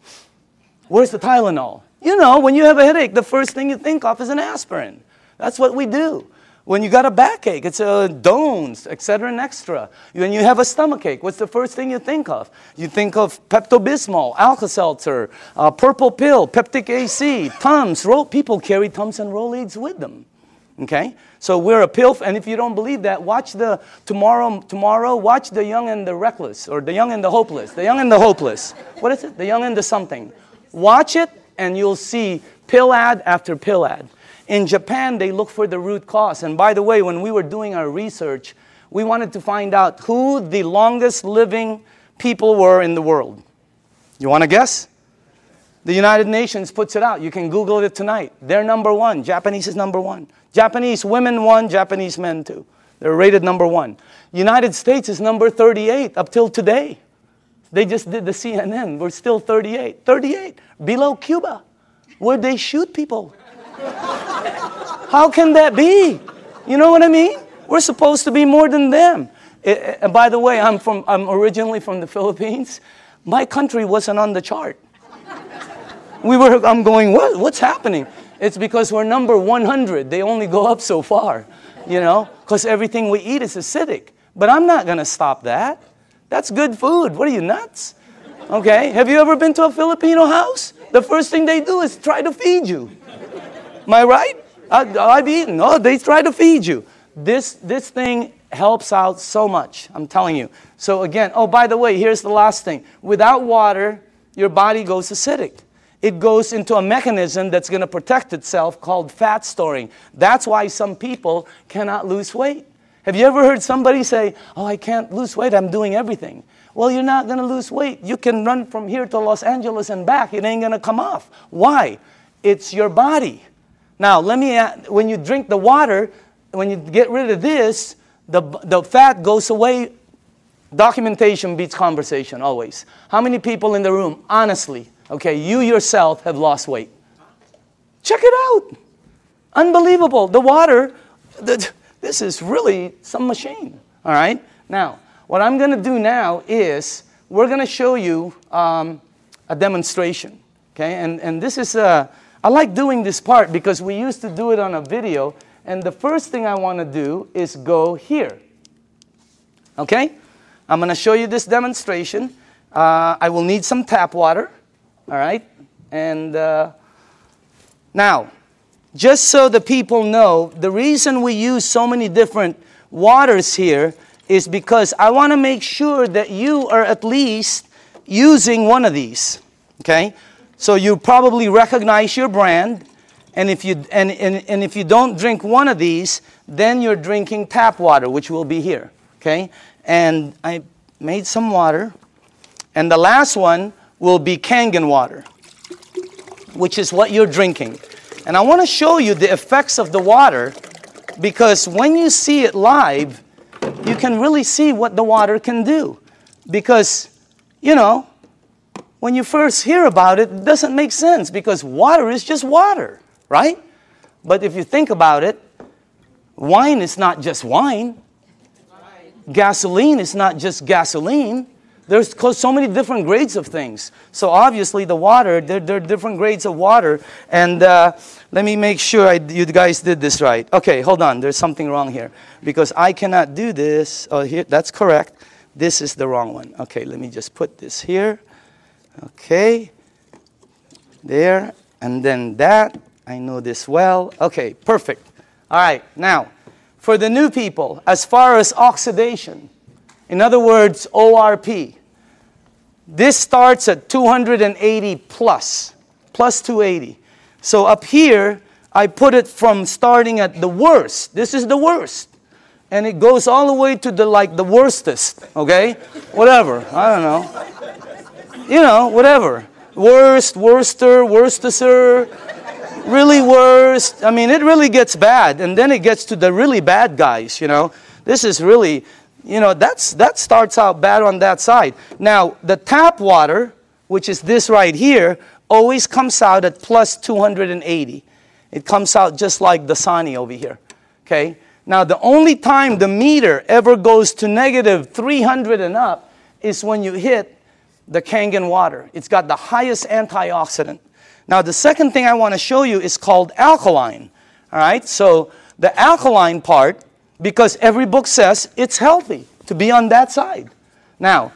Where's the Tylenol? When you have a headache, the first thing you think of is an aspirin. That's what we do. When you got a backache, it's Dones, etc. and extra. When you have a stomachache, what's the first thing you think of? You think of Pepto-Bismol, Alka-Seltzer, purple pill, Peptic AC, Tums. People carry Tums and Rolaids with them. Okay? So we're a pill, and if you don't believe that, watch the tomorrow, watch The Young and the Reckless, or The Young and the Hopeless. The Young and the Hopeless. What is it? The Young and the something. Watch it, and you'll see pill ad after pill ad. In Japan, they look for the root cause. And by the way, when we were doing our research, we wanted to find out who the longest living people were in the world. You want to guess? The United Nations puts it out. You can Google it tonight. They're number one. Japanese is number one. Japanese women one, Japanese men two. They're rated number one. United States is number 38 up till today. They just did the CNN. We're still 38. 38. Below Cuba, where they shoot people. How can that be? You know what I mean? We're supposed to be more than them. And by the way, I'm originally from the Philippines. My country wasn't on the chart. I'm going, what's happening? It's because we're number 100. They only go up so far, you know, because everything we eat is acidic. But I'm not going to stop that. That's good food. What are you, nuts? Okay, have you ever been to a Filipino house? The first thing they do is try to feed you. Am I right? I've eaten. Oh, they try to feed you. This thing helps out so much, I'm telling you. So again, oh, by the way, here's the last thing. Without water, your body goes acidic. It goes into a mechanism that's going to protect itself called fat storing. That's why some people cannot lose weight. Have you ever heard somebody say, oh, I can't lose weight, I'm doing everything? Well, you're not going to lose weight. You can run from here to Los Angeles and back. It ain't going to come off. Why? It's your body. Now, when you drink the water, when you get rid of this, the fat goes away. Documentation beats conversation, always. How many people in the room, honestly, okay, you yourself have lost weight? Check it out. Unbelievable. The water, this is really some machine, all right? Now, what I'm going to do now is we're going to show you a demonstration, okay? And this is I like doing this part because we used to do it on a video, and the first thing I want to do is go here. Okay? I'm going to show you this demonstration. I will need some tap water, all right? And now, just so the people know, the reason we use so many different waters here is because I want to make sure that you are at least using one of these, okay? So you probably recognize your brand, and if you if you don't drink one of these, then you're drinking tap water, which will be here, okay? And I made some water, and the last one will be Kangen water, which is what you're drinking. And I want to show you the effects of the water, because when you see it live, you can really see what the water can do. Because, you know, when you first hear about it, it doesn't make sense because water is just water, right? But if you think about it, wine is not just wine. Gasoline is not just gasoline. There's so many different grades of things. So obviously the water, there are different grades of water. And let me make sure you guys did this right. Okay, hold on. There's something wrong here. Because I cannot do this. Oh, here, that's correct. This is the wrong one. Okay, let me just put this here. Okay, there, and then that. I know this well. Okay, perfect. All right, now, for the new people, as far as oxidation, in other words, ORP, this starts at 280 plus 280. So up here, I put it from starting at the worst. This is the worst. And it goes all the way to the worstest, okay? Whatever, I don't know. You know, whatever. Worst, worster, worstester, really worst. I mean, it really gets bad. And then it gets to the really bad guys, you know. This is really, you know, that starts out bad on that side. Now, the tap water, which is this right here, always comes out at plus 280. It comes out just like the Dasani over here, okay? Now, the only time the meter ever goes to negative 300 and up is when you hit the Kangen water. It's got the highest antioxidant. Now, the second thing I want to show you is called Alkaline. All All right, so the alkaline part, because every book says it's healthy to be on that side. Now,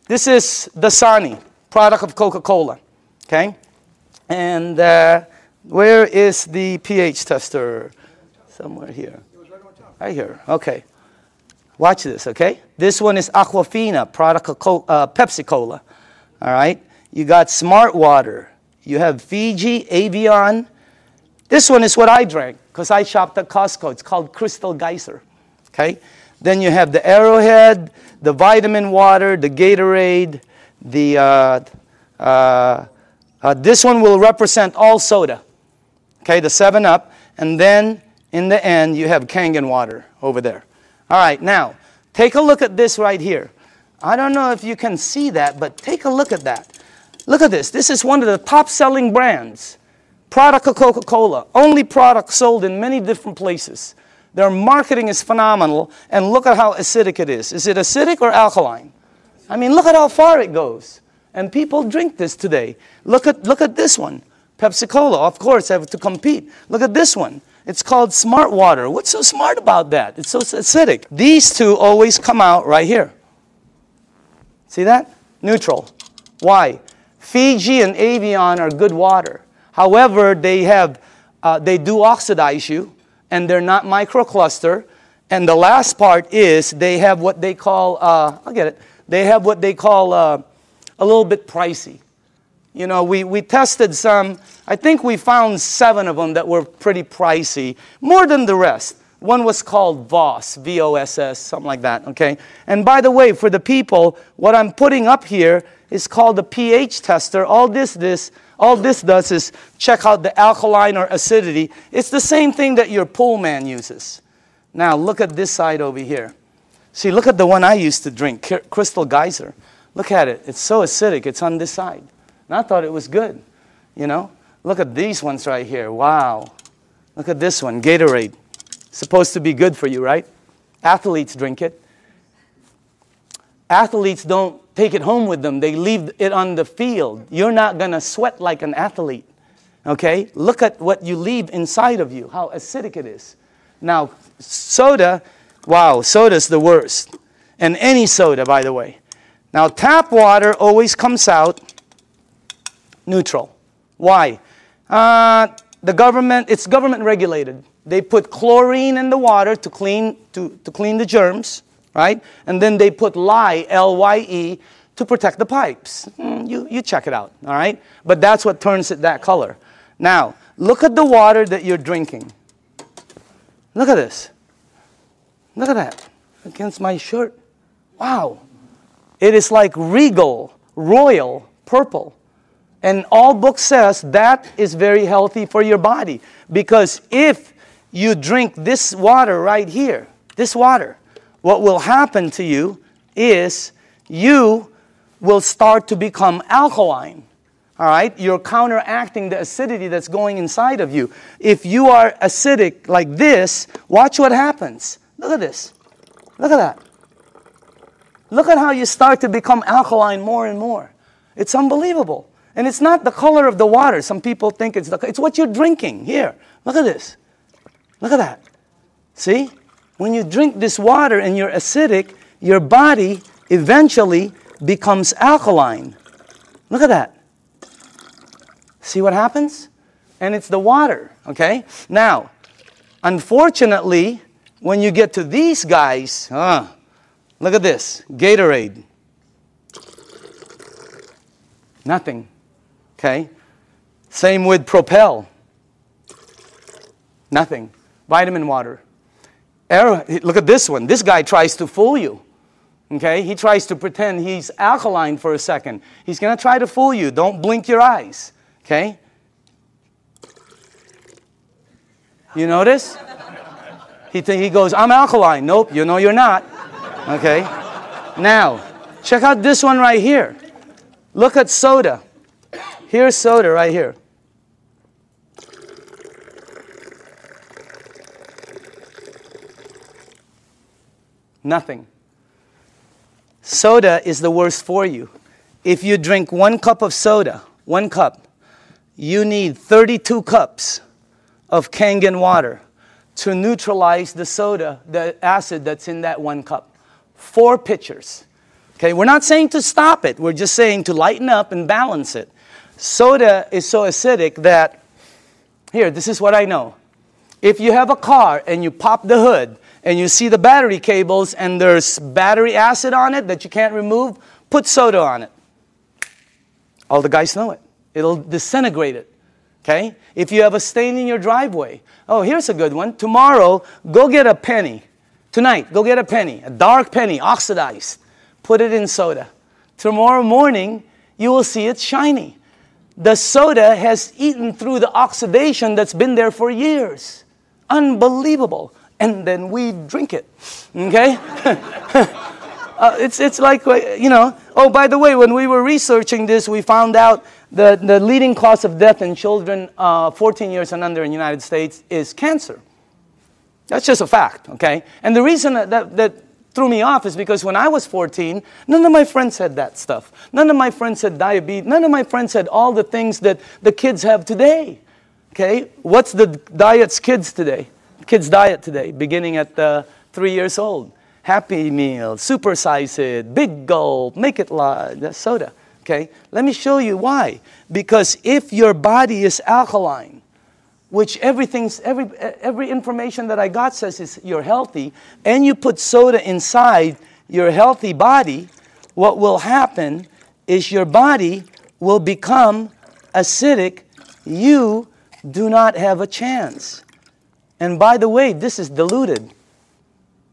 this is Dasani, product of Coca-Cola, okay? And where is the pH tester? Somewhere here. Right here, okay. Watch this, okay? This one is Aquafina, product of Pepsi-Cola, all right? You got Smart Water. You have Fiji, Avion. This one is what I drank because I shopped at Costco. It's called Crystal Geyser, okay? Then you have the Arrowhead, the Vitamin Water, the Gatorade, the, this one will represent all soda, okay, the 7-Up. And then in the end, you have Kangen water over there. All right, now, take a look at this right here. I don't know if you can see that, but take a look at that. Look at this. This is one of the top-selling brands. Product of Coca-Cola. Only product sold in many different places. Their marketing is phenomenal, and look at how acidic it is. Is it acidic or alkaline? I mean, look at how far it goes. And people drink this today. Look at this one. Pepsi-Cola, of course, have to compete. Look at this one. It's called Smart Water. What's so smart about that? It's so acidic. These two always come out right here. See that? Neutral. Why? Fiji and Avion are good water. However, they do oxidize you, and they're not microcluster. And the last part is they have what they call, I'll get it. They have what they call a little bit pricey. You know, we tested some. I think we found 7 of them that were pretty pricey, more than the rest. One was called Voss, V-O-S-S, something like that, okay? And by the way, for the people, what I'm putting up here is called the pH tester. All this does is check out the alkaline or acidity. It's the same thing that your pool man uses. Now, look at this side over here. See, look at the one I used to drink, Crystal Geyser. Look at it. It's so acidic. It's on this side. And I thought it was good, you know? Look at these ones right here. Wow. Look at this one, Gatorade. Supposed to be good for you, right? Athletes drink it. Athletes don't take it home with them. They leave it on the field. You're not going to sweat like an athlete, okay? Look at what you leave inside of you, how acidic it is. Now, soda, wow, soda's the worst. And any soda, by the way. Now, tap water always comes out neutral. Why? The government, it's government regulated. They put chlorine in the water to clean the germs, right? And then they put lye, L-Y-E, to protect the pipes. You check it out, all right? But that's what turns it that color. Now, look at the water that you're drinking. Look at this. Look at that. Against my shirt. Wow. It is like regal, royal, purple. And all book says that is very healthy for your body. Because if you drink this water right here, this water, what will happen to you is you will start to become alkaline. All right? You're counteracting the acidity that's going inside of you. If you are acidic like this, watch what happens. Look at this. Look at that. Look at how you start to become alkaline more and more. It's unbelievable. And it's not the color of the water. Some people think it's what you're drinking. Here, look at this. Look at that. See? When you drink this water and you're acidic, your body eventually becomes alkaline. Look at that. See what happens? And it's the water, okay? Now, unfortunately, when you get to these guys, look at this, Gatorade. Nothing, okay? Same with Propel. Nothing. Vitamin water. Look at this one. This guy tries to fool you. Okay? He tries to pretend he's alkaline for a second. He's going to try to fool you. Don't blink your eyes. Okay? You notice? He goes, I'm alkaline. Nope, you know you're not. Okay? Now, check out this one right here. Look at soda. Here's soda right here. Nothing. Soda is the worst for you. If you drink 1 cup of soda, 1 cup, you need 32 cups of Kangen water to neutralize the soda, the acid that's in that 1 cup. 4 pitchers. Okay, we're not saying to stop it. We're just saying to lighten up and balance it. Soda is so acidic that, here, this is what I know. If you have a car and you pop the hood and you see the battery cables and there's battery acid on it that you can't remove, put soda on it. All the guys know it. It'll disintegrate it. Okay? If you have a stain in your driveway, oh, here's a good one. Tomorrow, go get a penny. Tonight, go get a penny, a dark penny, oxidized. Put it in soda. Tomorrow morning, you will see it's shiny. The soda has eaten through the oxidation that's been there for years. Unbelievable. And then we drink it. Okay? It's like, you know. Oh, by the way, when we were researching this, we found out the leading cause of death in children 14 years and under in the United States is cancer. That's just a fact, okay? And the reason that threw me off is because when I was 14, none of my friends had that stuff. None of my friends had diabetes. None of my friends had all the things that the kids have today, okay? What's the diets kids today? Kids' diet today, beginning at 3 years old. Happy Meal, supersize it, big gulp, make it large, soda. Okay, let me show you why. Because if your body is alkaline, which every information that I got says is you're healthy, and you put soda inside your healthy body, what will happen is your body will become acidic. You do not have a chance. And by the way, this is diluted.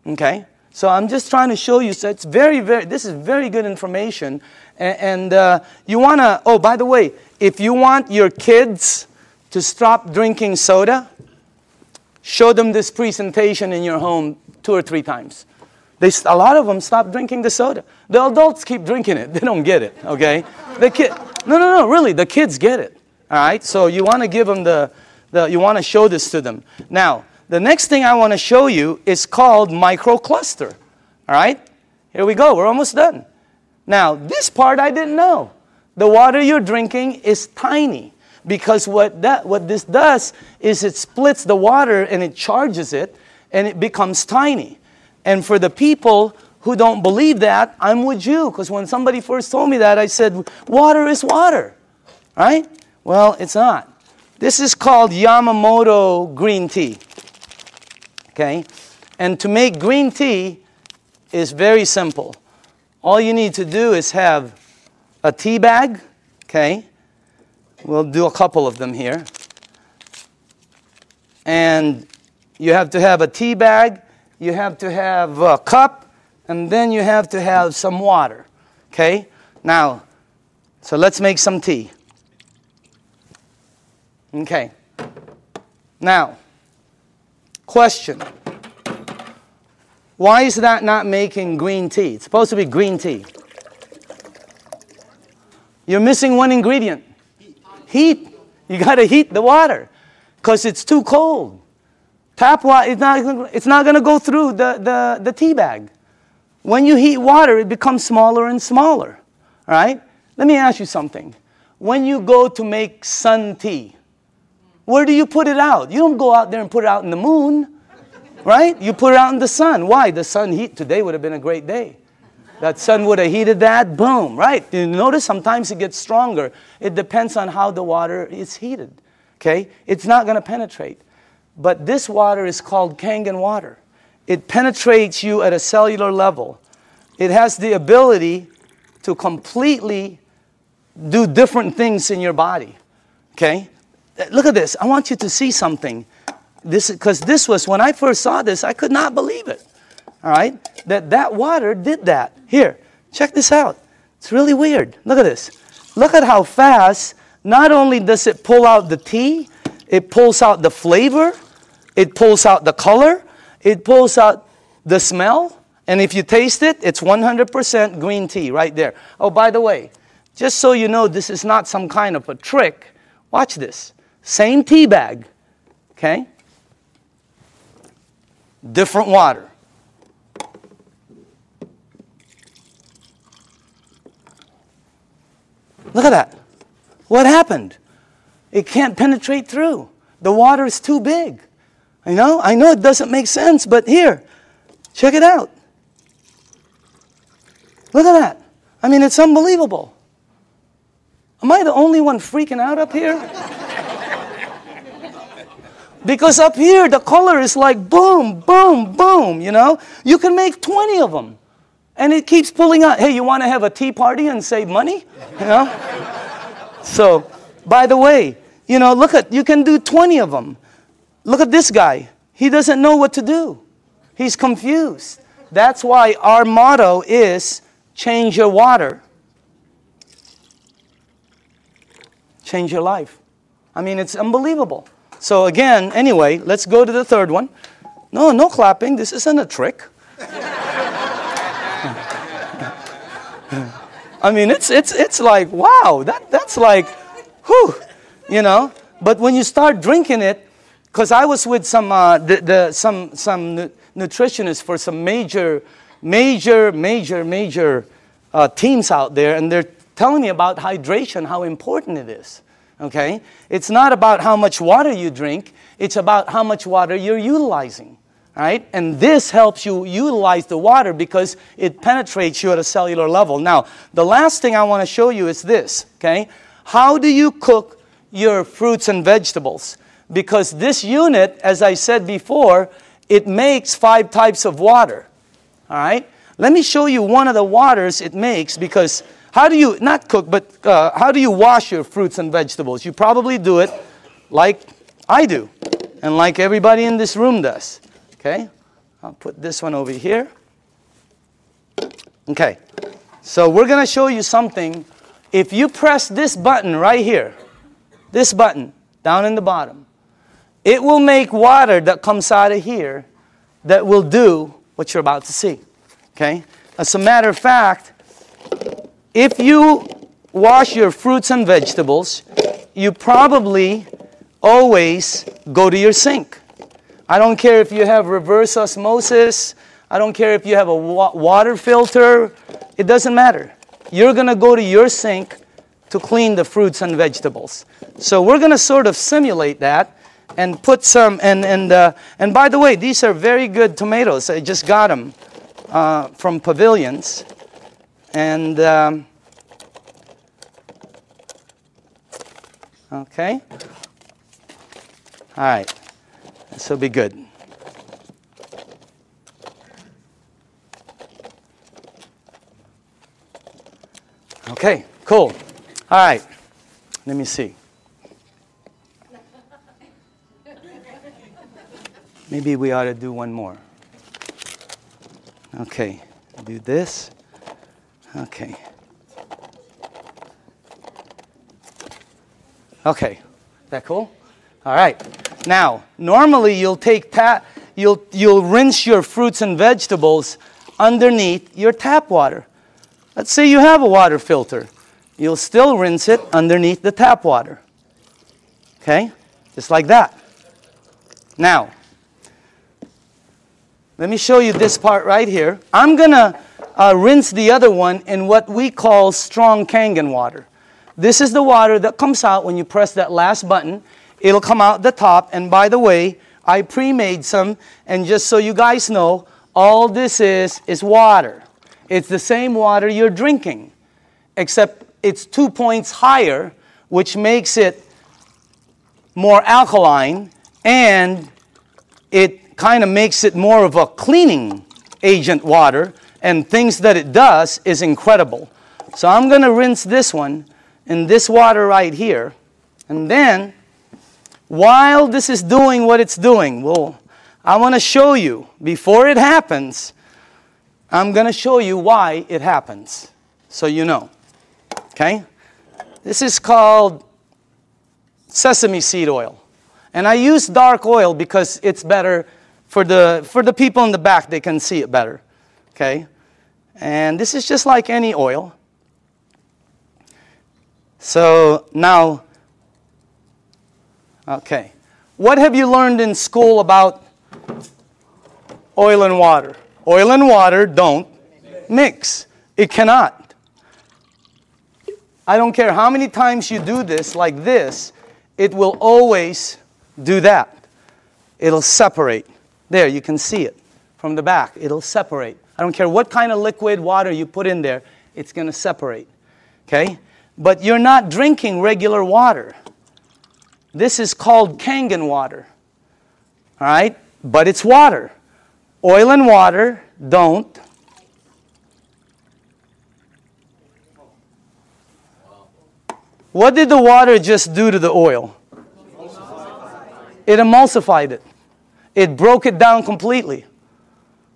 Okay? So I'm just trying to show you, so it's this is very good information. And you want to, oh, by the way, if you want your kids to stop drinking soda, show them this presentation in your home 2 or 3 times. A lot of them stop drinking the soda. The adults keep drinking it. They don't get it, okay? No, really, the kids get it, all right? So you want to give them you want to show this to them. Now, the next thing I want to show you is called microcluster. All right? Here we go. We're almost done. Now, this part I didn't know. The water you're drinking is tiny because what this does is it splits the water and it charges it and it becomes tiny. And for the people who don't believe that, I'm with you, because when somebody first told me that, I said, water is water. Right? Well, it's not. This is called Yamamoto green tea. Okay? And to make green tea is very simple. All you need to do is have a tea bag. Okay? We'll do a couple of them here. And you have to have a tea bag, you have to have a cup, and then you have to have some water. Okay? Now, so let's make some tea. Okay. Now, question. Why is that not making green tea? It's supposed to be green tea. You're missing one ingredient. Heat. You got to heat the water because it's too cold. Tap water, it's not going to go through the tea bag. When you heat water, it becomes smaller and smaller. All right? Let me ask you something. When you go to make sun tea, where do you put it out? You don't go out there and put it out in the moon, right? You put it out in the sun. Why? The sun heat. Today would have been a great day. That sun would have heated that. Boom, right? You notice sometimes it gets stronger. It depends on how the water is heated, okay? It's not going to penetrate. But this water is called Kangen water. It penetrates you at a cellular level. It has the ability to completely do different things in your body, okay? Look at this. I want you to see something. Because this was, when I first saw this, I could not believe it. All right? That water did that. Here, check this out. It's really weird. Look at this. Look at how fast, not only does it pull out the tea, it pulls out the flavor, it pulls out the color, it pulls out the smell, and if you taste it, it's 100% green tea right there. Oh, by the way, just so you know, this is not some kind of a trick. Watch this. Same tea bag, okay? Different water. Look at that. What happened? It can't penetrate through The water is too big. I know it doesn't make sense, but here, check it out. Look at that. I mean, it's unbelievable. Am I the only one freaking out up here? Because up here, the color is like boom, boom, boom, you know? You can make 20 of them. And it keeps pulling out. Hey, you want to have a tea party and save money? You know? So, by the way, you know, you can do 20 of them. Look at this guy. He doesn't know what to do. He's confused. That's why our motto is change your water. Change your life. I mean, it's unbelievable. So again, anyway, let's go to the third one. No clapping. This isn't a trick. I mean, it's like, wow, that's like, whew, you know. But when you start drinking it, because I was with some nutritionists for some major teams out there, and they're telling me about hydration, how important it is. Okay, it's not about how much water you drink; it's about how much water you're utilizing. Right? And this helps you utilize the water because it penetrates you at a cellular level. Now, the last thing I want to show you is this, okay? How do you cook your fruits and vegetables? Because this unit, as I said before, it makes 5 types of water. All right? Let me show you one of the waters it makes, because how do you, not cook, but how do you wash your fruits and vegetables? You probably do it like I do, and like everybody in this room does. Okay, I'll put this one over here. Okay, so we're going to show you something. If you press this button right here, this button down in the bottom, it will make water that comes out of here that will do what you're about to see. Okay, as a matter of fact, if you wash your fruits and vegetables, you probably always go to your sink. I don't care if you have reverse osmosis. I don't care if you have a water filter. It doesn't matter. You're going to go to your sink to clean the fruits and vegetables. So we're going to sort of simulate that and put some, and by the way, these are very good tomatoes. I just got them from Pavilions. And, okay. All right. This will be good. Okay, cool. All right. Let me see. Maybe we ought to do one more. Okay, do this. Okay. Okay, that cool? All right. Now, normally you'll take you'll rinse your fruits and vegetables underneath your tap water. Let's say you have a water filter. You'll still rinse it underneath the tap water. Okay? Just like that. Now, let me show you this part right here. I'm going to rinse the other one in what we call strong Kangen water. This is the water that comes out when you press that last button. It'll come out the top. And by the way, I pre-made some. And just so you guys know, all this is water. It's the same water you're drinking, except it's 2 points higher, which makes it more alkaline, and it kind of makes it more of a cleaning agent water, and things that it does is incredible. So I'm going to rinse this one in this water right here, and then while this is doing what it's doing, I want to show you, before it happens, I'm going to show you why it happens, so you know. Okay? This is called sesame seed oil. And I use dark oil because it's better for the people in the back. They can see it better. Okay? And this is just like any oil. So now, okay. What have you learned in school about oil and water? Oil and water don't mix. It cannot. I don't care how many times you do this like this, it will always do that. It'll separate. There, you can see it from the back. It'll separate. I don't care what kind of liquid water you put in there, it's going to separate. Okay? But you're not drinking regular water. This is called Kangen water. All right? But it's water. Oil and water don't. What did the water just do to the oil? It emulsified it. It broke it down completely.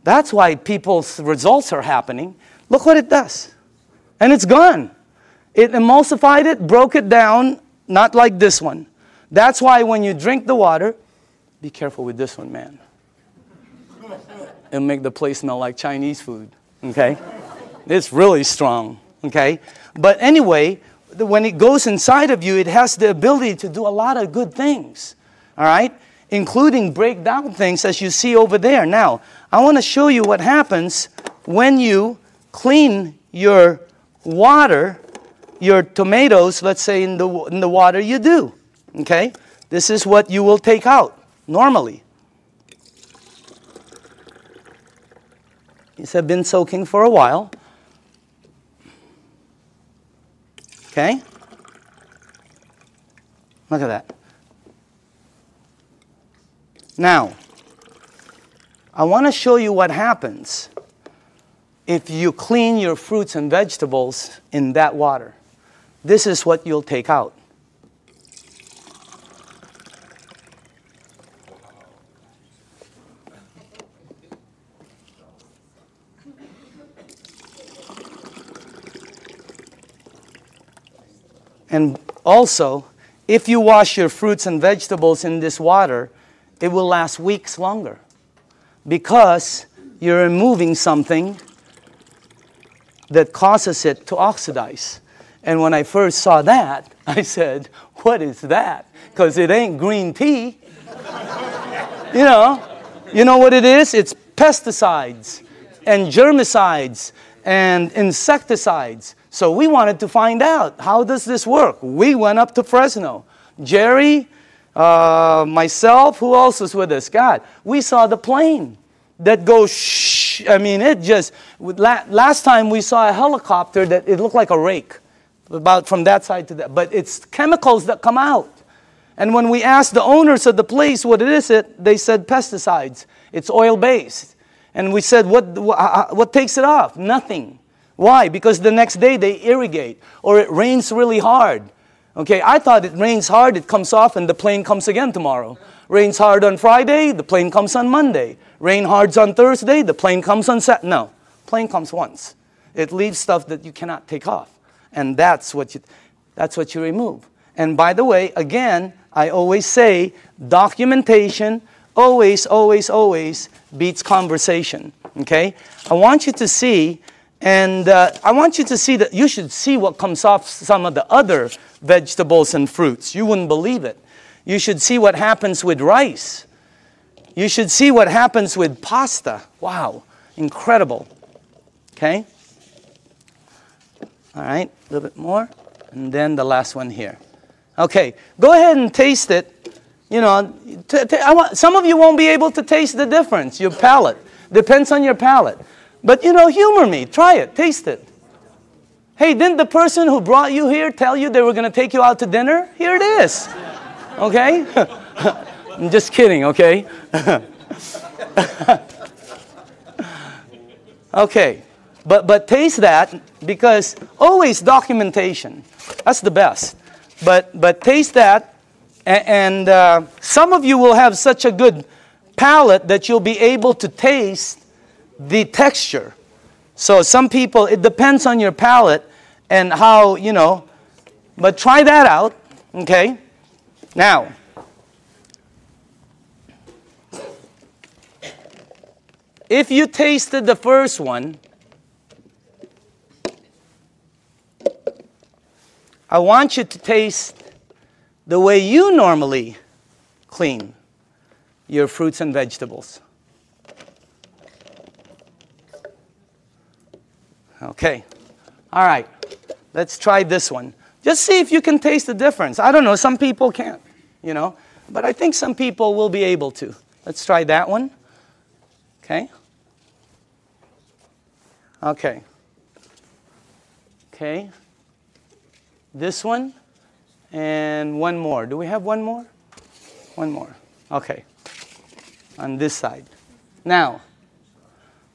That's why people's results are happening. Look what it does. And it's gone. It emulsified it, broke it down, not like this one. That's why when you drink the water, be careful with this one, man. It'll make the place smell like Chinese food, okay? It's really strong, okay? But anyway, when it goes inside of you, it has the ability to do a lot of good things, all right? Including break down things as you see over there. Now, I want to show you what happens when you clean your water, your tomatoes, let's say in the water you do, okay? This is what you will take out normally. These have been soaking for a while. Okay? Look at that. Now, I want to show you what happens if you clean your fruits and vegetables in that water. This is what you'll take out. And also, if you wash your fruits and vegetables in this water, it will last weeks longer because you're removing something that causes it to oxidize. And when I first saw that, I said, what is that? Because it ain't green tea. You know what it is? It's pesticides and germicides and insecticides. So we wanted to find out, how does this work? We went up to Fresno. Jerry, myself, who else was with us? God, we saw the plane that goes shh. I mean, it just, last time we saw a helicopter that it looked like a rake, about from that side to that. But it's chemicals that come out. And when we asked the owners of the place what it is, they said pesticides. It's oil-based. And we said, what takes it off? Nothing. Why? Because the next day they irrigate, or it rains really hard. Okay, I thought it rains hard, it comes off, and the plane comes again tomorrow. Rains hard on Friday, the plane comes on Monday. Rain hard on Thursday, the plane comes on Saturday. No, plane comes once. It leaves stuff that you cannot take off. And that's what you remove. And by the way, again, I always say, documentation always, always, always beats conversation. Okay? I want you to see. And I want you to see that you should see what comes off some of the other vegetables and fruits. You wouldn't believe it. You should see what happens with rice. You should see what happens with pasta. Wow, incredible. Okay? All right, a little bit more. And then the last one here. Okay, go ahead and taste it. You know, some of you won't be able to taste the difference. Your palate. Depends on your palate. But, you know, humor me. Try it. Taste it. Hey, didn't the person who brought you here tell you they were going to take you out to dinner? Here it is. Okay? I'm just kidding, okay? Okay. But taste that, because always documentation. That's the best. But taste that, and some of you will have such a good palate that you'll be able to taste the texture. So some people, it depends on your palate and how, you know, but try that out, okay? Now, if you tasted the first one, I want you to taste the way you normally clean your fruits and vegetables. Okay. All right. Let's try this one. Just see if you can taste the difference. I don't know. Some people can't, you know. But I think some people will be able to. Let's try that one. Okay. Okay. Okay. This one. And one more. Do we have one more? One more. Okay. On this side. Now,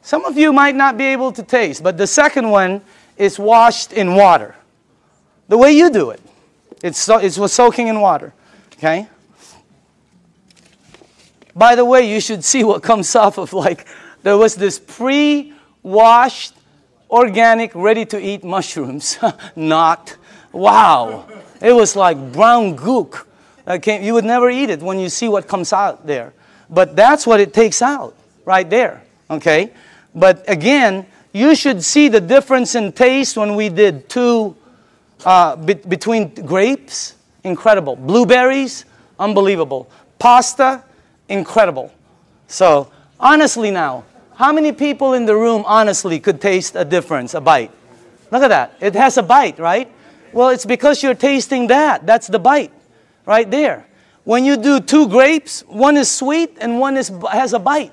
some of you might not be able to taste, but the second one is washed in water. The way you do it. It was soaking in water. Okay? By the way, you should see what comes off of, like, there was this pre-washed, organic, ready-to-eat mushrooms. Not. Wow. It was like brown gook. You would never eat it when you see what comes out there. But that's what it takes out right there. Okay? But again, you should see the difference in taste when we did between grapes. Incredible. Blueberries. Unbelievable. Pasta. Incredible. So, honestly now, how many people in the room honestly could taste a difference, a bite? Look at that. It has a bite, right? Well, it's because you're tasting that. That's the bite right there. When you do two grapes, one is sweet and one has a bite.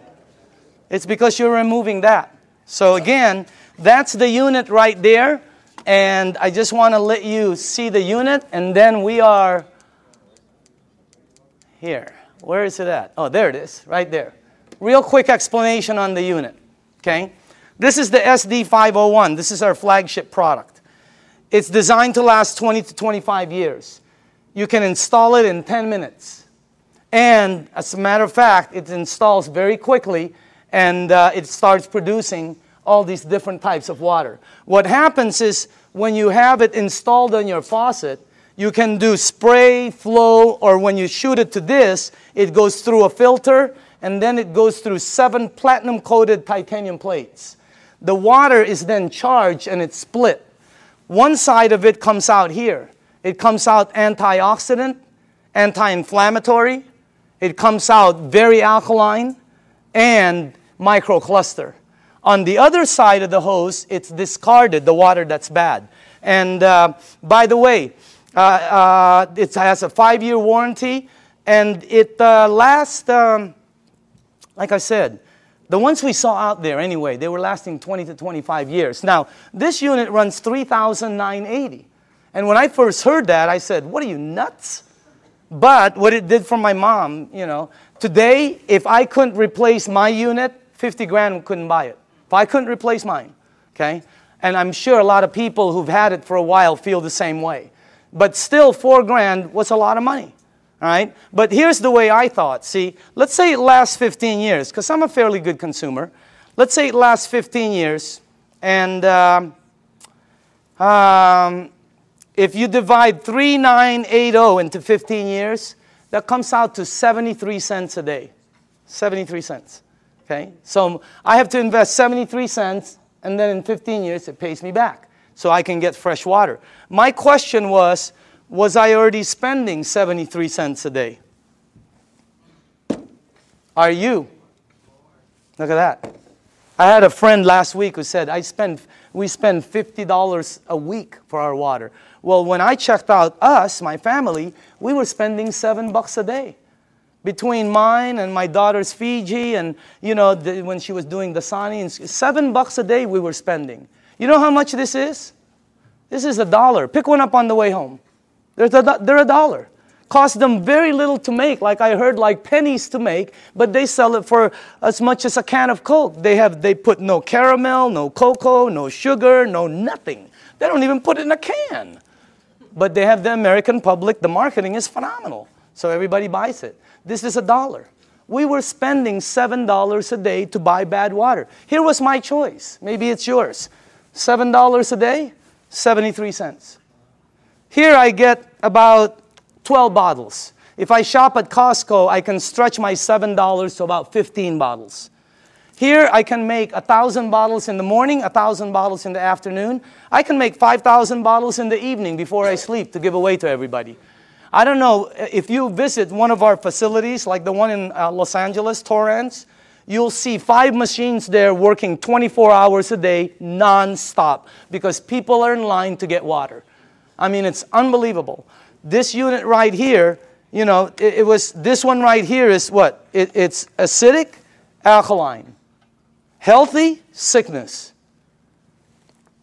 It's because you're removing that. So again, that's the unit right there. And I just want to let you see the unit. And then we are here. Where is it at? Oh, there it is, right there. Real quick explanation on the unit. Okay? This is the SD501. This is our flagship product. It's designed to last 20 to 25 years. You can install it in 10 minutes. And as a matter of fact, it installs very quickly and it starts producing all these different types of water. What happens is when you have it installed on your faucet, you can do spray, flow, or when you shoot it to this, it goes through a filter and then it goes through 7 platinum-coated titanium plates. The water is then charged and it's split. One side of it comes out here. It comes out antioxidant, anti-inflammatory. It comes out very alkaline and microcluster. On the other side of the hose, it's discarded, the water that's bad. And by the way, it has a 5-year warranty, and it lasts, like I said, the ones we saw out there anyway, they were lasting 20 to 25 years. Now, this unit runs $3,980. And when I first heard that, I said, what are you, nuts? But what it did for my mom, you know, today, if I couldn't replace my unit, 50 grand couldn't buy it. If I couldn't replace mine, okay? And I'm sure a lot of people who've had it for a while feel the same way. But still, 4 grand was a lot of money, all right? But here's the way I thought. See, let's say it lasts 15 years, because I'm a fairly good consumer. Let's say it lasts 15 years, and if you divide 3,980 into 15 years, that comes out to 73 cents a day. 73 cents. Okay? So I have to invest 73 cents, and then in 15 years it pays me back. So I can get fresh water. My question was I already spending 73 cents a day? Are you? Look at that. I had a friend last week who said, we spend $50 a week for our water. Well, when I checked out us, my family, we were spending $7 a day. Between mine and my daughter's Fiji and, you know, when she was doing the Sani, $7 a day we were spending. You know how much this is? This is $1. Pick one up on the way home. They're $1. Cost them very little to make, like I heard, like pennies to make, but they sell it for as much as a can of Coke. They put no caramel, no cocoa, no sugar, no nothing. They don't even put it in a can. But they have the American public, the marketing is phenomenal. So everybody buys it. This is $1. We were spending $7 a day to buy bad water. Here was my choice. Maybe it's yours. $7 a day, 73 cents. Here I get about 12 bottles. If I shop at Costco, I can stretch my $7 to about 15 bottles. Here I can make 1,000 bottles in the morning, 1,000 bottles in the afternoon. I can make 5,000 bottles in the evening before I sleep to give away to everybody. I don't know, if you visit one of our facilities, like the one in Los Angeles, Torrance, you'll see 5 machines there working 24 hours a day, non-stop, because people are in line to get water. I mean, it's unbelievable. This unit right here you know, it was, this one right here is what? It's acidic, alkaline. Healthy, sickness.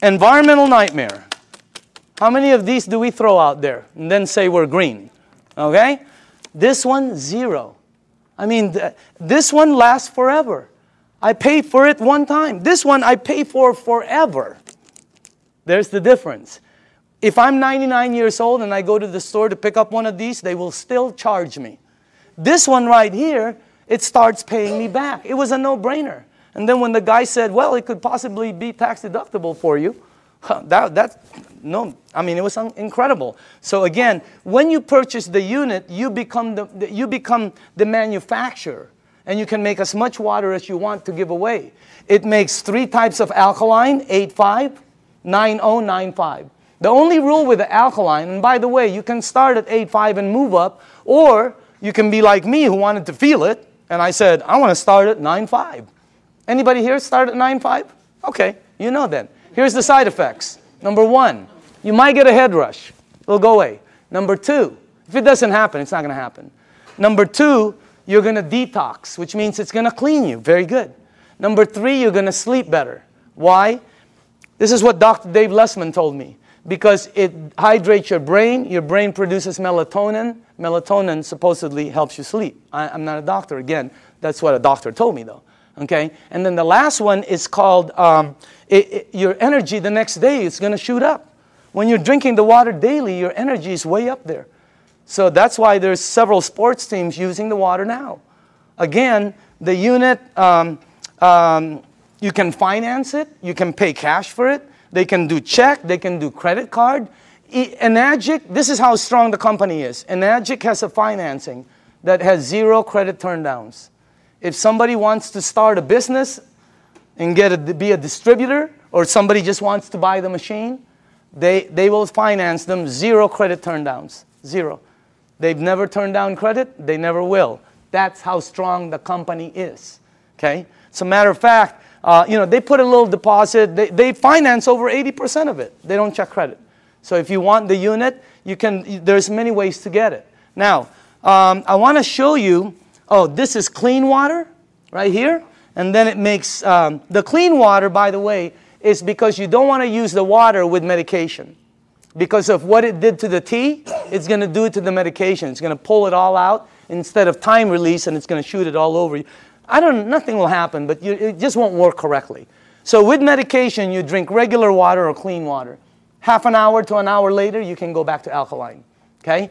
Environmental nightmare. How many of these do we throw out there and then say we're green? Okay? This one, 0. I mean, this one lasts forever. I paid for it one time. This one I pay for forever. There's the difference. If I'm 99 years old and I go to the store to pick up one of these, they will still charge me. This one right here, it starts paying me back. It was a no-brainer. And then when the guy said, well, it could possibly be tax deductible for you, no, I mean, it was incredible. So again, when you purchase the unit, you become the manufacturer. And you can make as much water as you want to give away. It makes 3 types of alkaline, 8.5, 9.0, 9.5. The only rule with the alkaline, and by the way, you can start at 8.5 and move up, or you can be like me who wanted to feel it, and I said, I want to start at 9.5. Anybody here start at 9.5? Okay, you know then. Here's the side effects. Number 1, you might get a head rush. It'll go away. Number 2, if it doesn't happen, it's not going to happen. Number 2, you're going to detox, which means it's going to clean you. Very good. Number 3, you're going to sleep better. Why? This is what Dr. Dave Lessman told me. Because it hydrates your brain produces melatonin. Melatonin supposedly helps you sleep. I'm not a doctor. Again, that's what a doctor told me though. Okay? And then the last one is called your energy the next day is going to shoot up. When you're drinking the water daily, your energy is way up there. So that's why there's several sports teams using the water now. Again, the unit, you can finance it. You can pay cash for it. They can do check. They can do credit card. Enagic, this is how strong the company is. Enagic has a financing that has 0 credit turndowns. If somebody wants to start a business and be a distributor, or somebody just wants to buy the machine, they will finance them 0 credit turndowns. 0. They've never turned down credit. They never will. That's how strong the company is. Okay? As a matter of fact, you know, they put a little deposit. They finance over 80% of it. They don't check credit. So if you want the unit, you can. There's many ways to get it. Now, I want to show you. Oh, this is clean water right here. And then it makes the clean water, by the way, is because you don't want to use the water with medication. Because of what it did to the tea, it's going to do it to the medication. It's going to pull it all out instead of time release, and it's going to shoot it all over you. Nothing will happen, but it just won't work correctly. So with medication, you drink regular water or clean water. Half an hour to an hour later, you can go back to alkaline. Okay?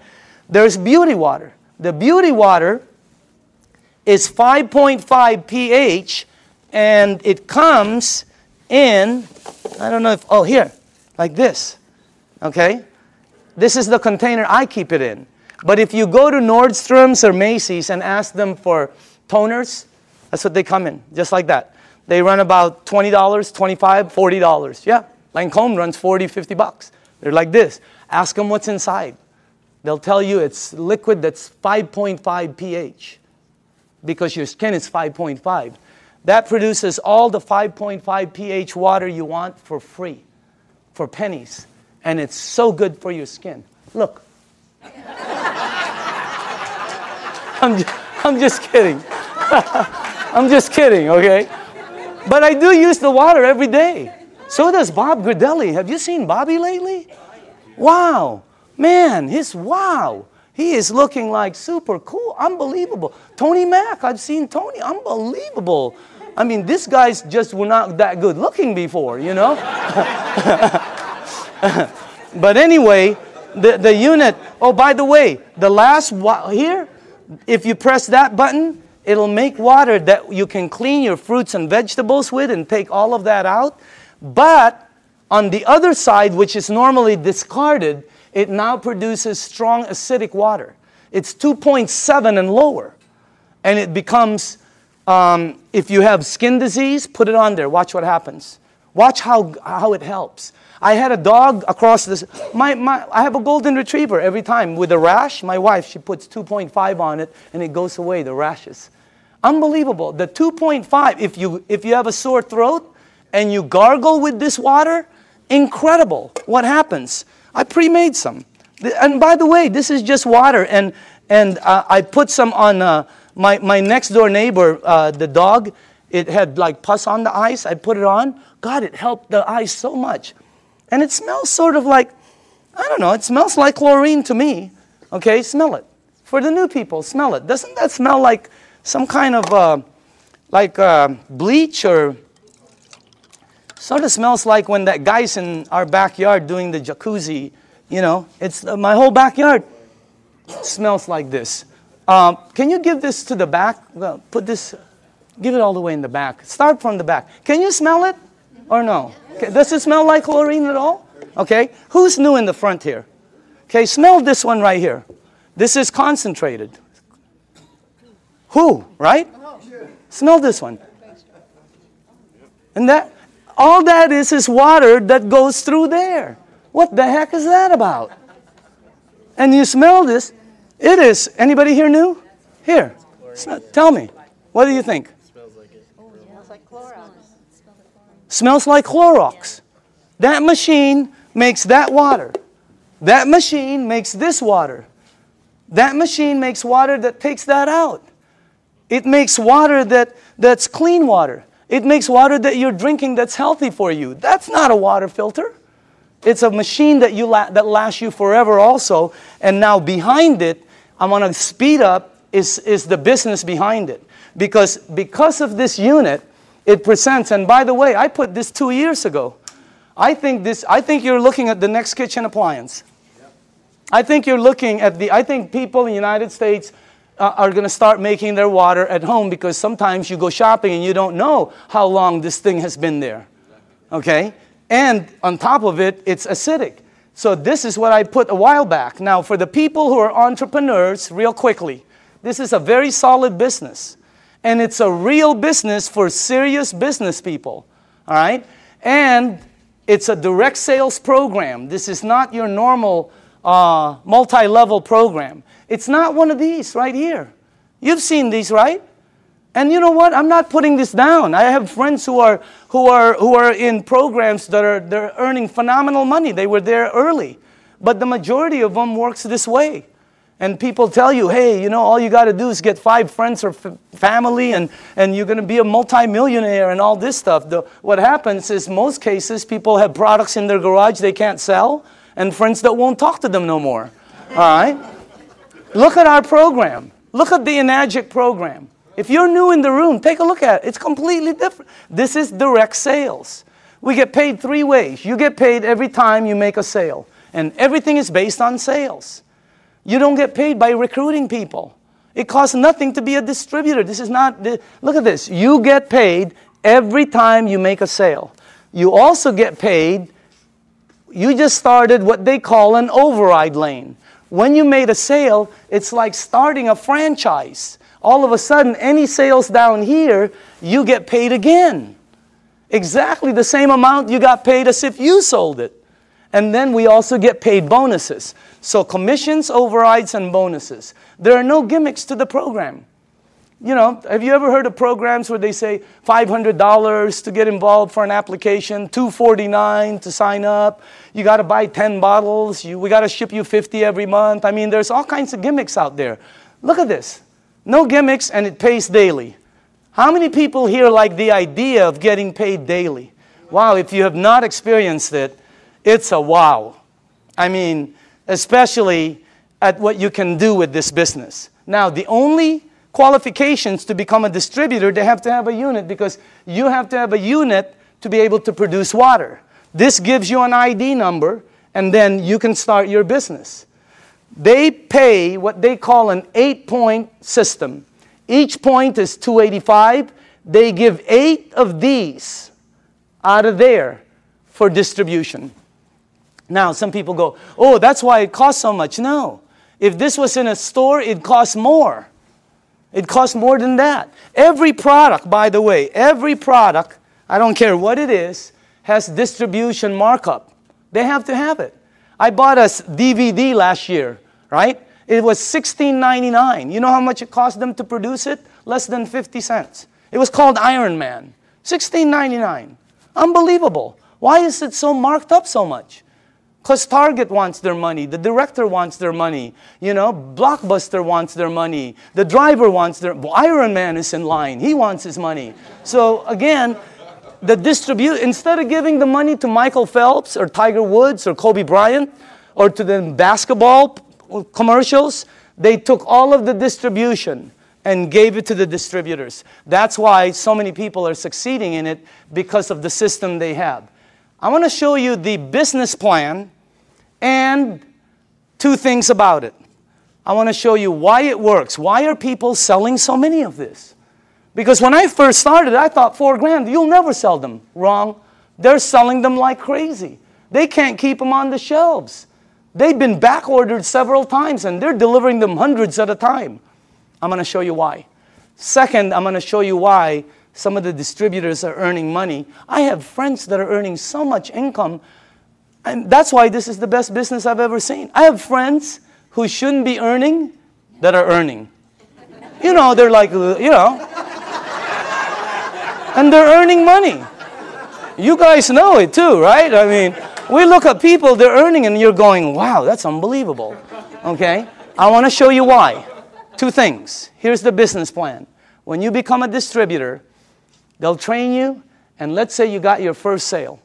There's beauty water. The beauty water is 5.5 pH, and it comes in, I don't know if, oh, here, like this. Okay? This is the container I keep it in. But if you go to Nordstrom's or Macy's and ask them for toners, that's what they come in, just like that. They run about $20, $25, $40. Yeah, Lancome runs 40, 50 bucks. They're like this. Ask them what's inside. They'll tell you it's liquid that's 5.5 pH because your skin is 5.5. That produces all the 5.5 pH water you want for free, for pennies. And it's so good for your skin. Look. I'm just kidding. I'm just kidding, okay? But I do use the water every day. So does Bob Gridelli. Have you seen Bobby lately? Wow. Man, wow. He is looking like super cool. Unbelievable. Tony Mack, I've seen Tony. Unbelievable. I mean, these guys just were not that good looking before, you know? But anyway, the unit, oh, by the way, the last here, if you press that button, it'll make water that you can clean your fruits and vegetables with and take all of that out. But on the other side, which is normally discarded, it now produces strong acidic water. It's 2.7 and lower. And it becomes, if you have skin disease, put it on there. Watch what happens. Watch how it helps. I had a dog across this. I have a golden retriever every time with a rash. My wife, she puts 2.5 on it, and it goes away, the rashes. Unbelievable. The 2.5, if you have a sore throat and you gargle with this water, incredible. What happens? I pre-made some. And by the way, this is just water. And And I put some on my next door neighbor, the dog. It had like pus on the eyes. I put it on. God, it helped the eyes so much. And it smells sort of like, I don't know, it smells like chlorine to me. Okay, smell it. For the new people, smell it. Doesn't that smell like some kind of bleach, or sort of smells like when that guy's in our backyard doing the jacuzzi, you know? It's my whole backyard smells like this. Can you give this to the back? Well, put this, give it all the way in the back. Start from the back. Can you smell it or no? Okay. Does it smell like chlorine at all? Okay. Who's new in the front here? Okay, smell this one right here. This is concentrated. Who, right? Smell this one. And that, all that is water that goes through there. What the heck is that about? And you smell this. It is, anybody here new? Here, smell, tell me. What do you think? Smells like it. Oh, it smells like Clorox. Smells like Clorox. That machine makes that water. That machine makes this water. That machine makes water that takes that out. It makes water that's clean water. It makes water that you're drinking that's healthy for you. That's not a water filter. It's a machine that that lasts you forever also. And now behind it, I'm going to speed up, is the business behind it. Because of this unit, it presents, and by the way, I put this 2 years ago. I think you're looking at the next kitchen appliance. I think you're looking at I think people in the United States are going to start making their water at home, because sometimes you go shopping and you don't know how long this thing has been there. Okay? And on top of it, it's acidic. So this is what I put a while back. Now, for the people who are entrepreneurs, real quickly, this is a very solid business. And it's a real business for serious business people. All right? And it's a direct sales program. This is not your normal multi-level program. It's not one of these right here. You've seen these, right? And you know what? I'm not putting this down. I have friends who are in programs they're earning phenomenal money. They were there early. But the majority of them works this way. And people tell you, hey, you know, all you got to do is get 5 friends or family, and you're going to be a multimillionaire and all this stuff. What happens is, most cases, people have products in their garage they can't sell, and friends that won't talk to them no more. All right? Look at our program. Look at the Enagic program. If you're new in the room, take a look at it. It's completely different. This is direct sales. We get paid 3 ways. You get paid every time you make a sale. And everything is based on sales. You don't get paid by recruiting people. It costs nothing to be a distributor. This is not, look at this. You get paid every time you make a sale. You also get paid, you just started what they call an override lane. When you made a sale, it's like starting a franchise. All of a sudden, any sales down here, you get paid again. Exactly the same amount you got paid as if you sold it. And then we also get paid bonuses. So commissions, overrides, and bonuses. There are no gimmicks to the program. You know, have you ever heard of programs where they say $500 to get involved for an application, $249 to sign up, you got to buy 10 bottles, we got to ship you 50 every month. I mean, there's all kinds of gimmicks out there. Look at this. No gimmicks, and it pays daily. How many people here like the idea of getting paid daily? Wow, if you have not experienced it, it's a wow. I mean, especially at what you can do with this business. Now, the only qualifications to become a distributor, they have to have a unit, because you have to have a unit to be able to produce water. This gives you an ID number, and then you can start your business. They pay what they call an 8-point system. Each point is $285. They give 8 of these out of there for distribution. Now, some people go, oh, that's why it costs so much. No. If this was in a store, it costs more. It costs more than that. Every product, by the way, every product, I don't care what it is, has distribution markup. They have to have it. I bought a DVD last year, right? It was $16.99. You know how much it cost them to produce it? Less than 50 cents. It was called Iron Man. $16.99. Unbelievable. Why is it so marked up so much? Because Target wants their money. The director wants their money. You know, Blockbuster wants their money. The driver wants their... Iron Man is in line. He wants his money. So again, instead of giving the money to Michael Phelps or Tiger Woods or Kobe Bryant or to the basketball commercials, they took all of the distribution and gave it to the distributors. That's why so many people are succeeding in it, because of the system they have. I want to show you the business plan and two things about it. I want to show you why it works. Why are people selling so many of this? Because when I first started, I thought $4,000, you'll never sell them. Wrong. They're selling them like crazy. They can't keep them on the shelves. They've been back ordered several times, and they're delivering them hundreds at a time. I'm going to show you why. Second, I'm going to show you why some of the distributors are earning money. I have friends that are earning so much income, and that's why this is the best business I've ever seen. I have friends who shouldn't be earning that are earning. You know, they're like, you know, and they're earning money. You guys know it too, right? I mean, we look at people, they're earning, and you're going, wow, that's unbelievable. Okay? I want to show you why. Two things. Here's the business plan. When you become a distributor, they'll train you, and let's say you got your first sale.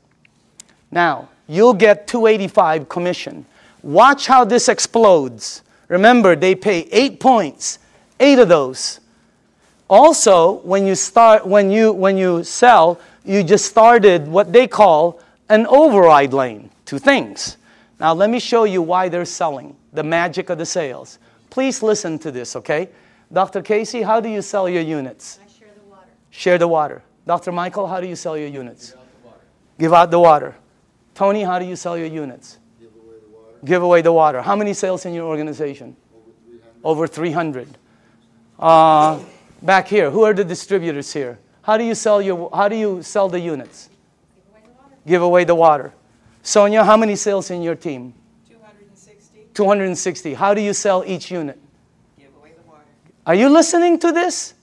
Now, you'll get $285 commission. Watch how this explodes. Remember, they pay 8 points, 8 of those. Also, when you sell, you just started what they call an override lane. Two things. Now, let me show you why they're selling, the magic of the sales. Please listen to this, okay? Dr. Casey, how do you sell your units? I share the water. Share the water. Dr. Michael, how do you sell your units? Give out the water. Tony, how do you sell your units? Give away the water. Give away the water. How many sales in your organization? Over 300. Over 300. Back here, who are the distributors here? How do you sell the units? Give away the water. Sonia, how many sales in your team? 260. 260. How do you sell each unit? Give away the water. Are you listening to this?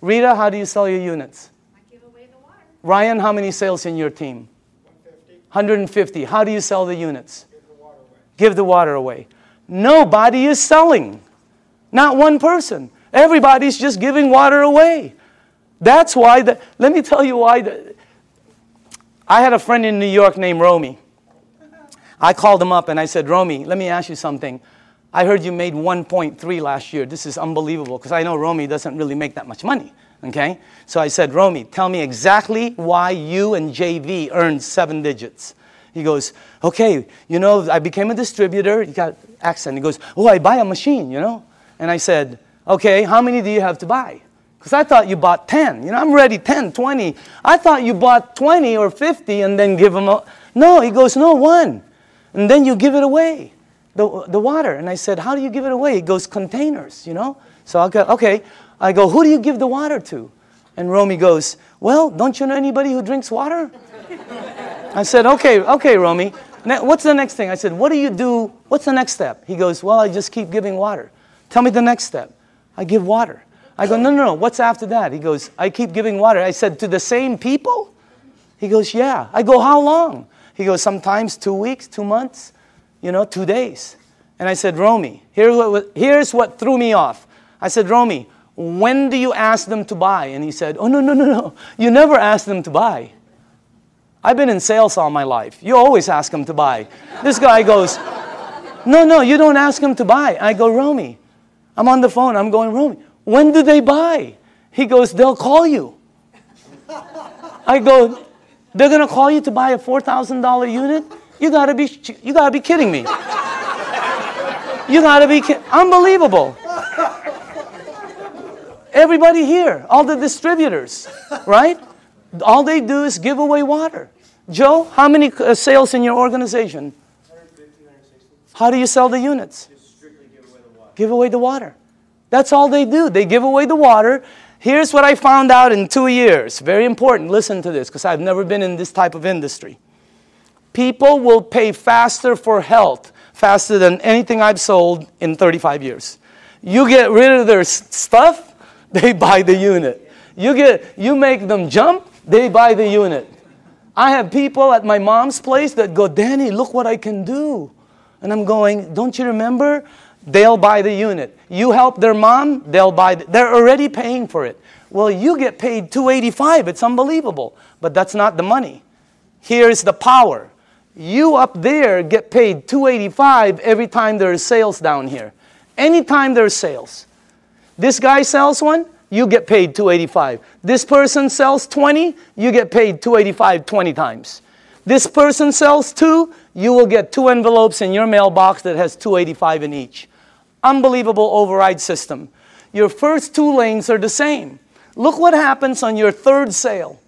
Rita, how do you sell your units? I give away the water. Ryan, how many sales in your team? 150. How do you sell the units? Give the water away. Give the water away. Nobody is selling. Not one person. Everybody's just giving water away. That's why, let me tell you why. I had a friend in New York named Romy. I called him up and I said, Romy, let me ask you something. I heard you made 1.3 last year. This is unbelievable, because I know Romy doesn't really make that much money. Okay? So I said, Romy, tell me exactly why you and JV earned 7 digits. He goes, okay, you know, I became a distributor. He got accent. He goes, oh, I buy a machine, you know. And I said, okay, how many do you have to buy? Because I thought you bought 10. You know, I'm ready 10, 20. I thought you bought 20 or 50 and then give them a... No, he goes, no, 1. And then you give it away, the water. And I said, how do you give it away? He goes, containers, you know. So I go, okay. I go, who do you give the water to? And Romy goes, well, don't you know anybody who drinks water? I said, okay, Romy. What's the next thing? I said, what do you do? What's the next step? He goes, well, I just keep giving water. Tell me the next step. I give water. I go, no. What's after that? He goes, I keep giving water. I said, to the same people? He goes, yeah. I go, how long? He goes, sometimes 2 weeks, 2 months, you know, 2 days. And I said, Romy, here's what threw me off. I said, Romy, when do you ask them to buy? And he said, oh, no. You never ask them to buy. I've been in sales all my life. You always ask them to buy. This guy goes, no, you don't ask them to buy. I go, Romy, I'm on the phone. I'm going, Romy, when do they buy? He goes, they'll call you. I go, they're going to call you to buy a $4,000 unit? You got to be kidding me. You got to be kidding. Unbelievable. Everybody here, all the distributors, right? All they do is give away water. Joe, how many sales in your organization? 150, 160. How do you sell the units? Just strictly give away the water. Give away the water. That's all they do. They give away the water. Here's what I found out in 2 years. Very important. Listen to this, because I've never been in this type of industry. People will pay faster for health, faster than anything I've sold in 35 years. You get rid of their stuff, they buy the unit. You make them jump, they buy the unit. I have people at my mom's place that go, Danny, look what I can do. And I'm going, don't you remember? They'll buy the unit. You help their mom, they'll buy. They're already paying for it. Well, you get paid $285. It's unbelievable. But that's not the money. Here's the power. You up there get paid $285 every time there is sales down here. Anytime there's sales. This guy sells one, you get paid $285. This person sells 20, you get paid $285 20 times. This person sells 2, you will get 2 envelopes in your mailbox that has $285 in each. Unbelievable override system. Your first 2 lanes are the same. Look what happens on your 3rd sale.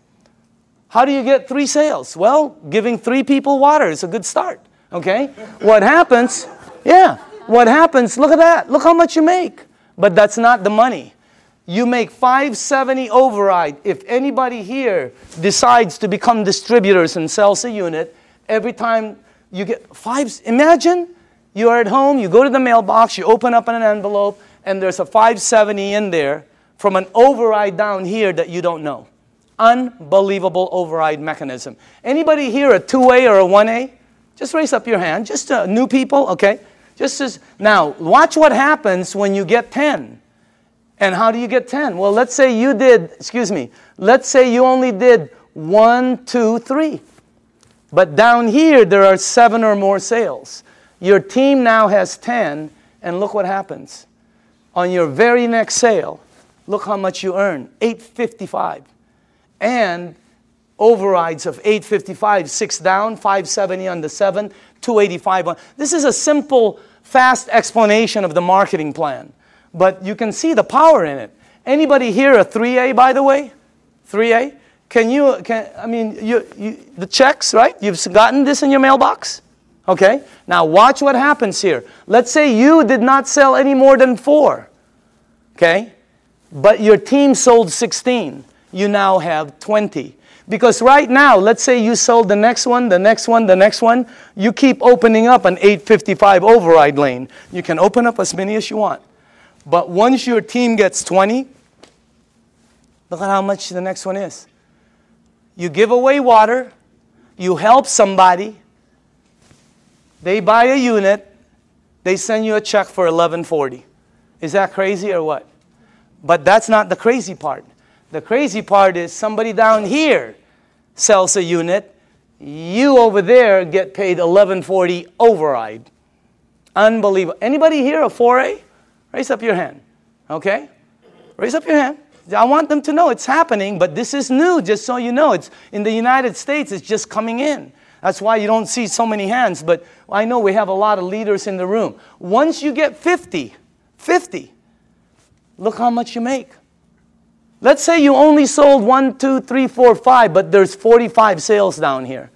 How do you get 3 sales? Well, giving 3 people water is a good start. Okay? What happens? Yeah. What happens? Look at that. Look how much you make. But that's not the money. You make $570 override. If anybody here decides to become distributors and sells a unit, every time you get 5, imagine you are at home, you go to the mailbox, you open up an envelope, and there's a $570 in there from an override down here that you don't know. Unbelievable override mechanism. Anybody here a 2A or a 1A? Just raise up your hand. Just new people, okay? Now, watch what happens when you get 10. And how do you get 10? Well, let's say you did, let's say you only did 1, 2, 3. But down here, there are 7 or more sales. Your team now has 10, and look what happens. On your very next sale, look how much you earn, $855. And overrides of $855, 6 down, $570 on the 7, $285 on. This is a simple, fast explanation of the marketing plan. But you can see the power in it. Anybody here a 3A, by the way? 3A? The checks, right? You've gotten this in your mailbox? Okay? Now watch what happens here. Let's say you did not sell any more than 4. Okay? But your team sold 16. You now have 20. Because right now, let's say you sold the next one, the next one, the next one. You keep opening up an 855 override lane. You can open up as many as you want. But once your team gets 20, look at how much the next one is. You give away water. You help somebody. They buy a unit. They send you a check for $1140. Is that crazy or what? But that's not the crazy part. The crazy part is somebody down here sells a unit. You over there get paid $1140 override. Unbelievable. Anybody here a 4A? Raise up your hand. Okay? Raise up your hand. I want them to know it's happening, but this is new, just so you know. It's in the United States, it's just coming in. That's why you don't see so many hands, but I know we have a lot of leaders in the room. Once you get 50, look how much you make. Let's say you only sold 1, 2, 3, 4, 5, but there's 45 sales down here.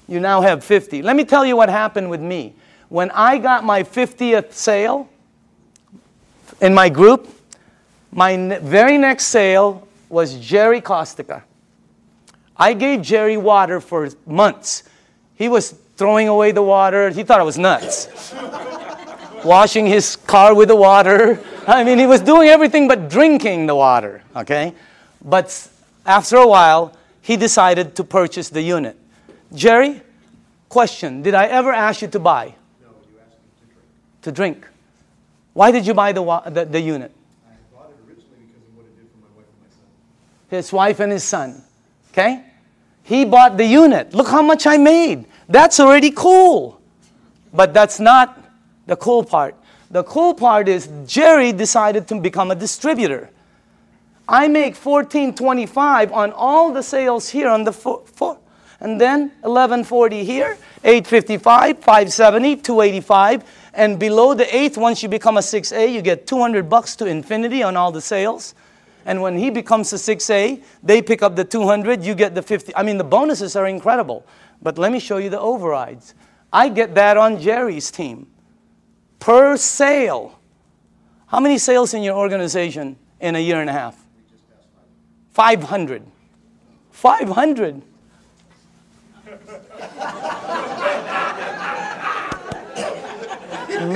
You now have 50. Let me tell you what happened with me. When I got my 50th sale in my group, my very next sale was Jerry Kostica. I gave Jerry water for months. He was throwing away the water. He thought I was nuts. Washing his car with the water. I mean, he was doing everything but drinking the water, okay? But after a while, he decided to purchase the unit. Jerry, question, did I ever ask you to buy? No, you asked me to drink. To drink. Why did you buy the unit? I bought it originally because of what it did for my wife and my son. His wife and his son, okay? He bought the unit. Look how much I made. That's already cool. But that's not the cool part. The cool part is Jerry decided to become a distributor. I make $14.25 on all the sales here on the floor. And then $11.40 here, $8.55, $5.70, $2.85. And below the 8th, once you become a 6A, you get $200 to infinity on all the sales. And when he becomes a 6A, they pick up the 200, you get the 50. I mean, the bonuses are incredible. But let me show you the overrides. I get that on Jerry's team. Per sale. How many sales in your organization in a year and a half? 500. 500.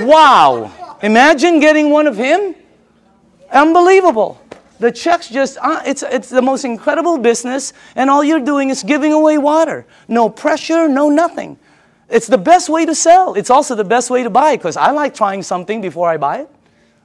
Wow. Imagine getting one of him. Unbelievable. The checks just, it's the most incredible business, and all you're doing is giving away water. No pressure, no nothing. It's the best way to sell. It's also the best way to buy, because I like trying something before I buy it,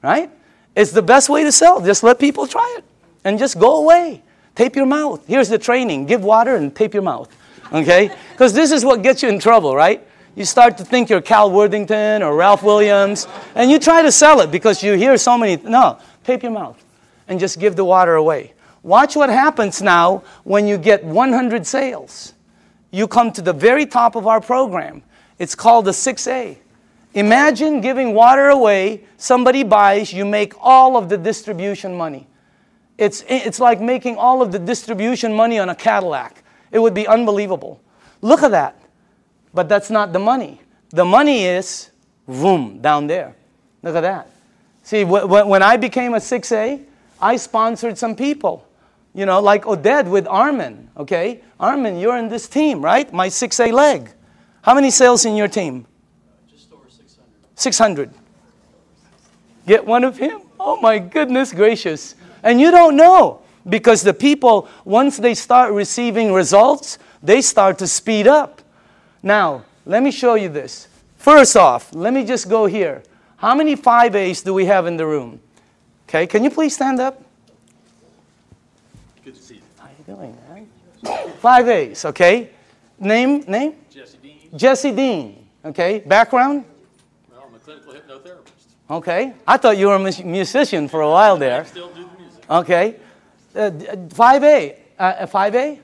right? It's the best way to sell. Just let people try it, and just go away. Tape your mouth. Here's the training. Give water and tape your mouth, okay? Because this is what gets you in trouble, right? You start to think you're Cal Worthington or Ralph Williams, and you try to sell it because you hear so many, no, tape your mouth and just give the water away. Watch what happens now when you get 100 sales. You come to the very top of our program. It's called the 6A. Imagine giving water away, somebody buys, you make all of the distribution money. It's like making all of the distribution money on a Cadillac. It would be unbelievable. Look at that. But that's not the money. The money is, boom, down there. Look at that. See, when I became a 6A, I sponsored some people. You know, like Oded with Armin, okay? Armin, you're in this team, right? My 6A leg. How many sales in your team? Just over 600. 600. Get one of him? Oh my goodness gracious. And you don't know, because the people, once they start receiving results, they start to speed up. Now, let me show you this. First off, let me just go here. How many 5As do we have in the room? Okay, can you please stand up? Good to see you. How you doing, man? 5As, okay? Name? Jesse Dean. Jesse Dean, okay? Background? Well, I'm a clinical hypnotherapist. Okay. I thought you were a musician for a while there. I still do the music. Okay. 5A. 5A?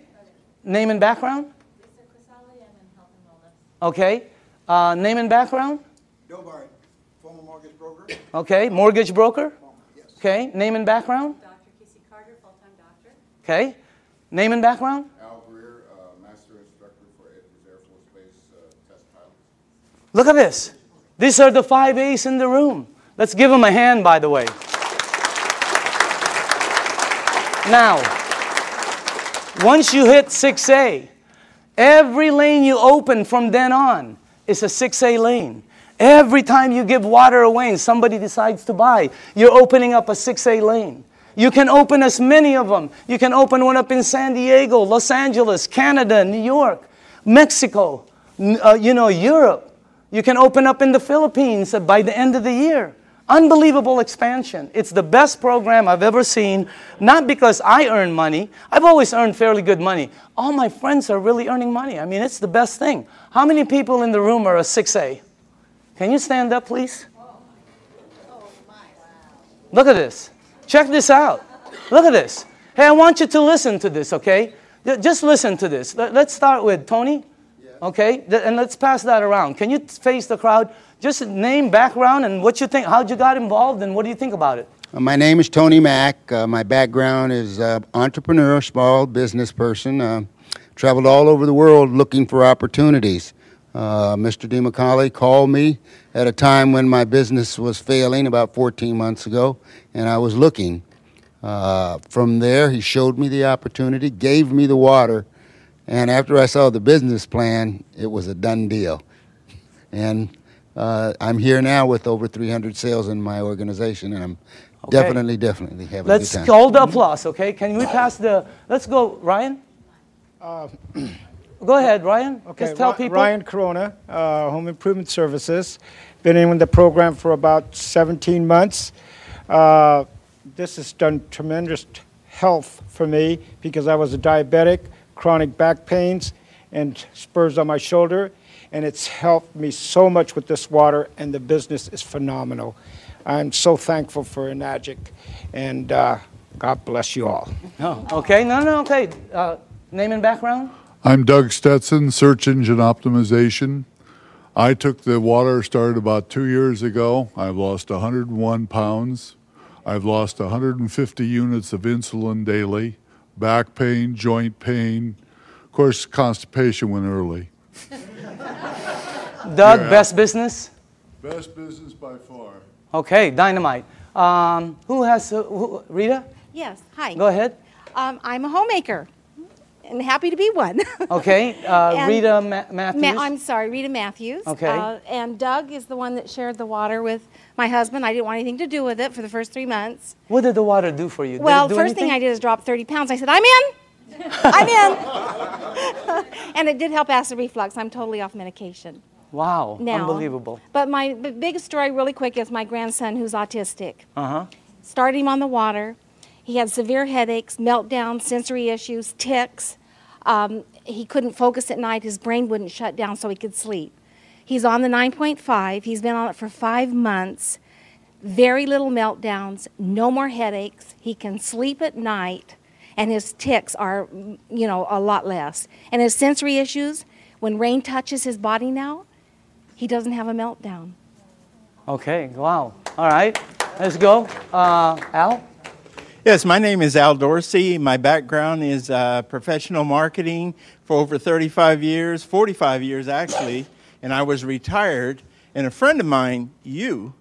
Name and background? Okay. Name and background? Bill Barrett, former mortgage broker. Okay. Mortgage broker? Yes. Okay. Name and background? Dr. Casey Carter, full-time doctor. Okay. Name and background? Al Greer, master instructor for Edwards Air Force Base test pilots. Look at this. These are the 5As in the room. Let's give them a hand, by the way. Now, once you hit 6A, every lane you open from then on is a 6A lane. Every time you give water away and somebody decides to buy, you're opening up a 6A lane. You can open as many of them. You can open one up in San Diego, Los Angeles, Canada, New York, Mexico, Europe. You can open up in the Philippines by the end of the year. Unbelievable expansion. It's the best program I've ever seen, not because I earn money. I've always earned fairly good money. All my friends are really earning money. I mean, it's the best thing. How many people in the room are a 6A? Can you stand up, please? Look at this. Check this out. Look at this. Hey, I want you to listen to this, okay? Just listen to this. Let's start with Tony, okay? And let's pass that around. Can you face the crowd? Just name, background, and what you think, how'd you got involved, and what do you think about it? My name is Tony Mack. My background is entrepreneur, small business person. Traveled all over the world looking for opportunities. Mr. DeMacaulay called me at a time when my business was failing about 14 months ago, and I was looking. From there, he showed me the opportunity, gave me the water, and after I saw the business plan, it was a done deal. And I'm here now with over 300 sales in my organization, and I'm definitely having a good time. Let's hold the applause, okay? Can we pass the, let's go, Ryan? Go ahead, Ryan. Okay, just tell people. Ryan Corona, Home Improvement Services. Been in the program for about 17 months. This has done tremendous health for me because I was a diabetic, chronic back pains, and spurs on my shoulder. And it's helped me so much with this water, and the business is phenomenal. I'm so thankful for Enagic, and God bless you all. Oh, okay. No, okay. Name and background? I'm Doug Stetson, Search Engine Optimization. I took the water, started about 2 years ago. I've lost 101 pounds. I've lost 150 units of insulin daily, back pain, joint pain. Of course, constipation went early. Doug, best business? Best business by far. Okay, dynamite. Who has, Rita? Yes, hi. Go ahead. I'm a homemaker. and happy to be one. Okay, And Rita Matthews. I'm sorry, Rita Matthews. Okay. And Doug is the one that shared the water with my husband. I didn't want anything to do with it for the first 3 months. What did the water do for you? Well, did it do first thing I anything? did is drop 30 pounds. I said, I'm in. I'm in. And it did help acid reflux. I'm totally off medication Wow, now. unbelievable. But my biggest story really quick is my grandson who's autistic. Uh-huh. Started him on the water. He had severe headaches, meltdowns, sensory issues, tics. He couldn't focus at night. His brain wouldn't shut down so he could sleep. He's on the 9.5. He's been on it for 5 months. Very little meltdowns, no more headaches. He can sleep at night, and his tics are, you know, a lot less. And his sensory issues, when rain touches his body now, he doesn't have a meltdown. Okay, wow. All right, let's go. Al? Yes, my name is Al Dorsey. My background is professional marketing for over 35 years, 45 years actually, and I was retired. And a friend of mine, you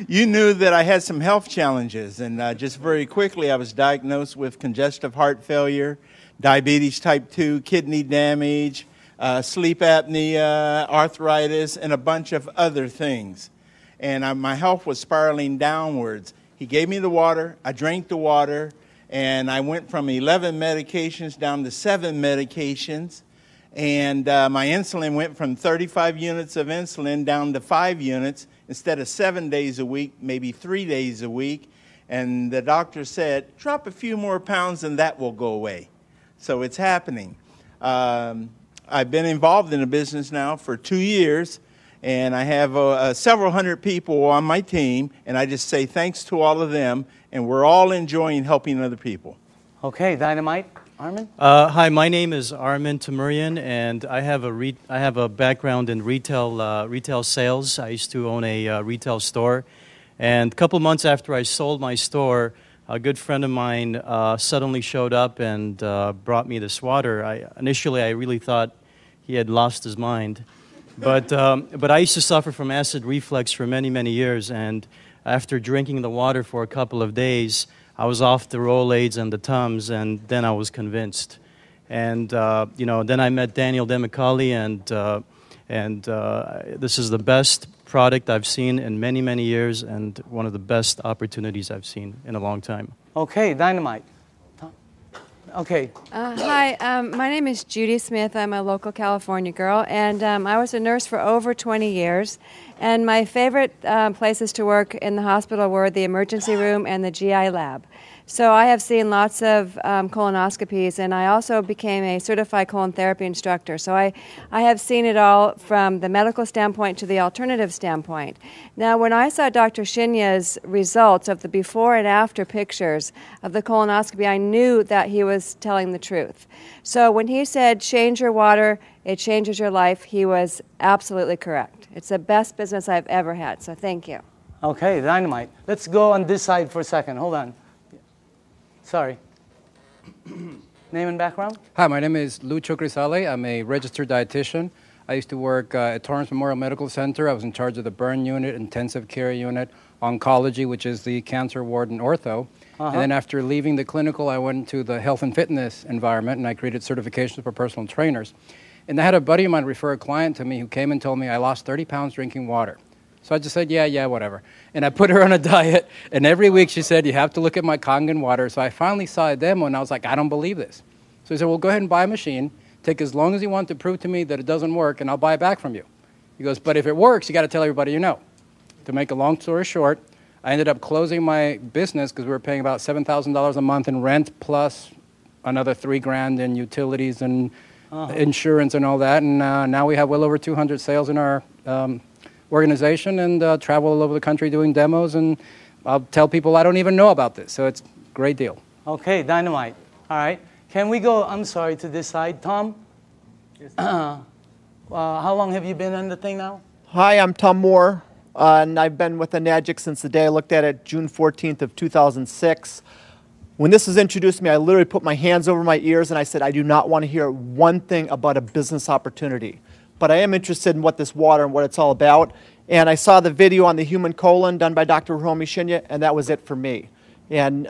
knew that I had some health challenges. And just very quickly, I was diagnosed with congestive heart failure, diabetes type 2, kidney damage, sleep apnea, arthritis, and a bunch of other things. And my health was spiraling downwards. He gave me the water, I drank the water, and I went from 11 medications down to 7 medications. And my insulin went from 35 units of insulin down to 5 units instead of 7 days a week, maybe 3 days a week. And the doctor said, drop a few more pounds and that will go away. So it's happening. I've been involved in the business now for 2 years. And I have several hundred people on my team, and I just say thanks to all of them, and we're all enjoying helping other people. Okay, Dynamite. Armin? Hi, my name is Armin Tamurian, and I have a background in retail sales. I used to own a retail store, and a couple months after I sold my store, a good friend of mine suddenly showed up and brought me this water. Initially, I really thought he had lost his mind. But I used to suffer from acid reflux for many, many years, and after drinking the water for a couple of days, I was off the Rolaids and the Tums, and then I was convinced. And then I met Daniel DeMicali, and this is the best product I've seen in many, many years, and one of the best opportunities I've seen in a long time. Okay, Dynamite. Okay. Hi, my name is Judy Smith. I'm a local California girl, and I was a nurse for over 20 years. And my favorite places to work in the hospital were the emergency room and the GI lab. So I have seen lots of colonoscopies, and I also became a certified colon therapy instructor. So I have seen it all from the medical standpoint to the alternative standpoint. Now, when I saw Dr. Shinya's results of the before and after pictures of the colonoscopy, I knew that he was telling the truth. So when he said, change your water, it changes your life, he was absolutely correct. It's the best business I've ever had, so thank you. Okay, Dynamite. Let's go on this side for a second. Hold on. Sorry. Name and background? Hi, my name is Lucho Grisale. I'm a registered dietitian. I used to work at Torrance Memorial Medical Center. I was in charge of the burn unit, intensive care unit, oncology, which is the cancer ward and ortho. And then after leaving the clinical, I went to the health and fitness environment, and I created certifications for personal trainers. And I had a buddy of mine refer a client to me who came and told me I lost 30 pounds drinking water. So I just said, yeah, whatever. And I put her on a diet, and every week she said, you have to look at my Kangen water. So I finally saw a demo, and I was like, I don't believe this. So he said, well, go ahead and buy a machine. Take as long as you want to prove to me that it doesn't work, and I'll buy it back from you. He goes, but if it works, you got to tell everybody you know. To make a long story short, I ended up closing my business because we were paying about $7,000 a month in rent, plus another $3,000 in utilities and insurance and all that. And now we have well over 200 sales in our organization, and travel all over the country doing demos, and I'll tell people I don't even know about this, so it's a great deal. Okay, Dynamite. All right. Can we go, I'm sorry, to this side? Tom? How long have you been on the thing now? Hi, I'm Tom Moore, and I've been with Enagic since the day I looked at it, June 14th of 2006. When this was introduced to me, I literally put my hands over my ears and I said, I do not want to hear one thing about a business opportunity. But I am interested in what this water and what it's all about. And I saw the video on the human colon done by Dr. Hiromi Shinya, and that was it for me. And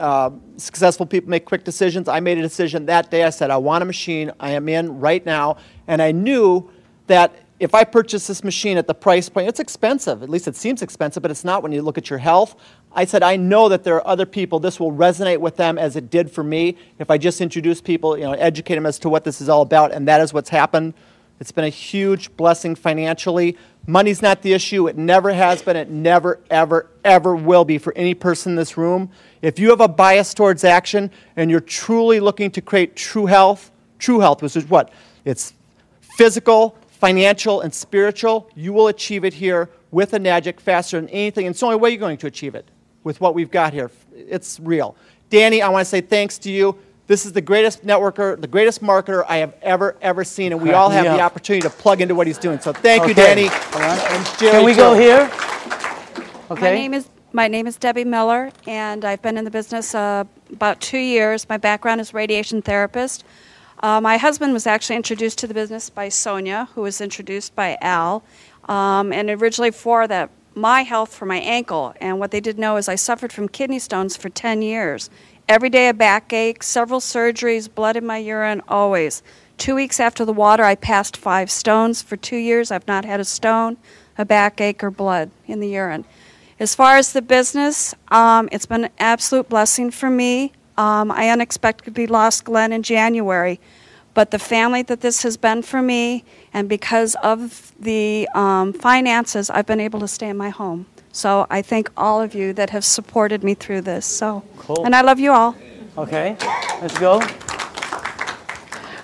successful people make quick decisions. I made a decision that day. I said, I want a machine. I am in right now. And I knew that if I purchase this machine at the price point, it's expensive. At least it seems expensive, but it's not when you look at your health. I said, I know that there are other people, this will resonate with them as it did for me. If I just introduce people, educate them as to what this is all about, and that is what's happened. It's been a huge blessing financially. Money's not the issue. It never has been. It never, ever, ever will be for any person in this room. If you have a bias towards action and you're truly looking to create true health, which is what? It's physical, financial, and spiritual. You will achieve it here with a Enagic faster than anything. And it's the only way you're going to achieve it with what we've got here. It's real. Danny, I want to say thanks to you. This is the greatest networker, the greatest marketer I have ever seen, and we all have the opportunity to plug into what he's doing. So thank you, Danny. And Jerry, can we go here? Okay. My name is Debbie Miller, and I've been in the business about 2 years. My background is radiation therapist. My husband was actually introduced to the business by Sonia, who was introduced by Al, and originally for my health for my ankle. And what they didn't know is I suffered from kidney stones for 10 years. Every day a backache, several surgeries, blood in my urine, always. 2 weeks after the water, I passed 5 stones. For 2 years, I've not had a stone, a backache, or blood in the urine. As far as the business, it's been an absolute blessing for me. I unexpectedly lost Glenn in January, but the family that this has been for me, and because of the finances, I've been able to stay in my home. So I thank all of you that have supported me through this. So, cool. And I love you all. Okay, let's go.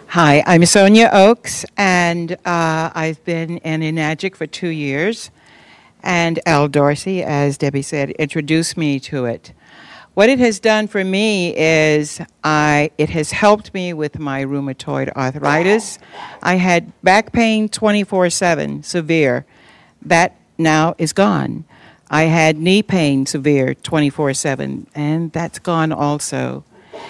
Hi, I'm Sonia Oakes, and I've been in Enagic for 2 years. And Al Dorsey, as Debbie said, introduced me to it. What it has done for me is it has helped me with my rheumatoid arthritis. I had back pain 24/7, severe. That now is gone. I had knee pain, severe, 24/7, and that's gone also.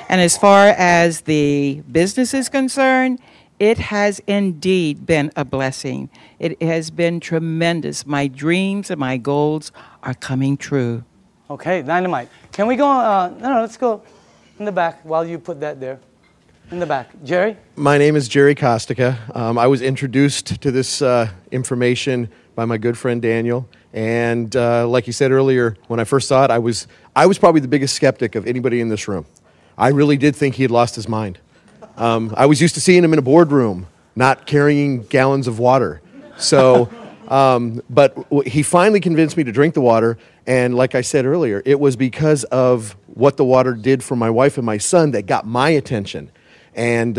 And as far as the business is concerned, it has indeed been a blessing. It has been tremendous. My dreams and my goals are coming true. Okay, dynamite. Can we go, no, let's go in the back while you put that there. In the back. Jerry? My name is Jerry Kostica. I was introduced to this information by my good friend Daniel. And like you said earlier, when I first saw it, I was probably the biggest skeptic of anybody in this room. I really did think he had lost his mind. I was used to seeing him in a boardroom, not carrying gallons of water. So, but he finally convinced me to drink the water. And like I said earlier, it was because of what the water did for my wife and my son that got my attention. And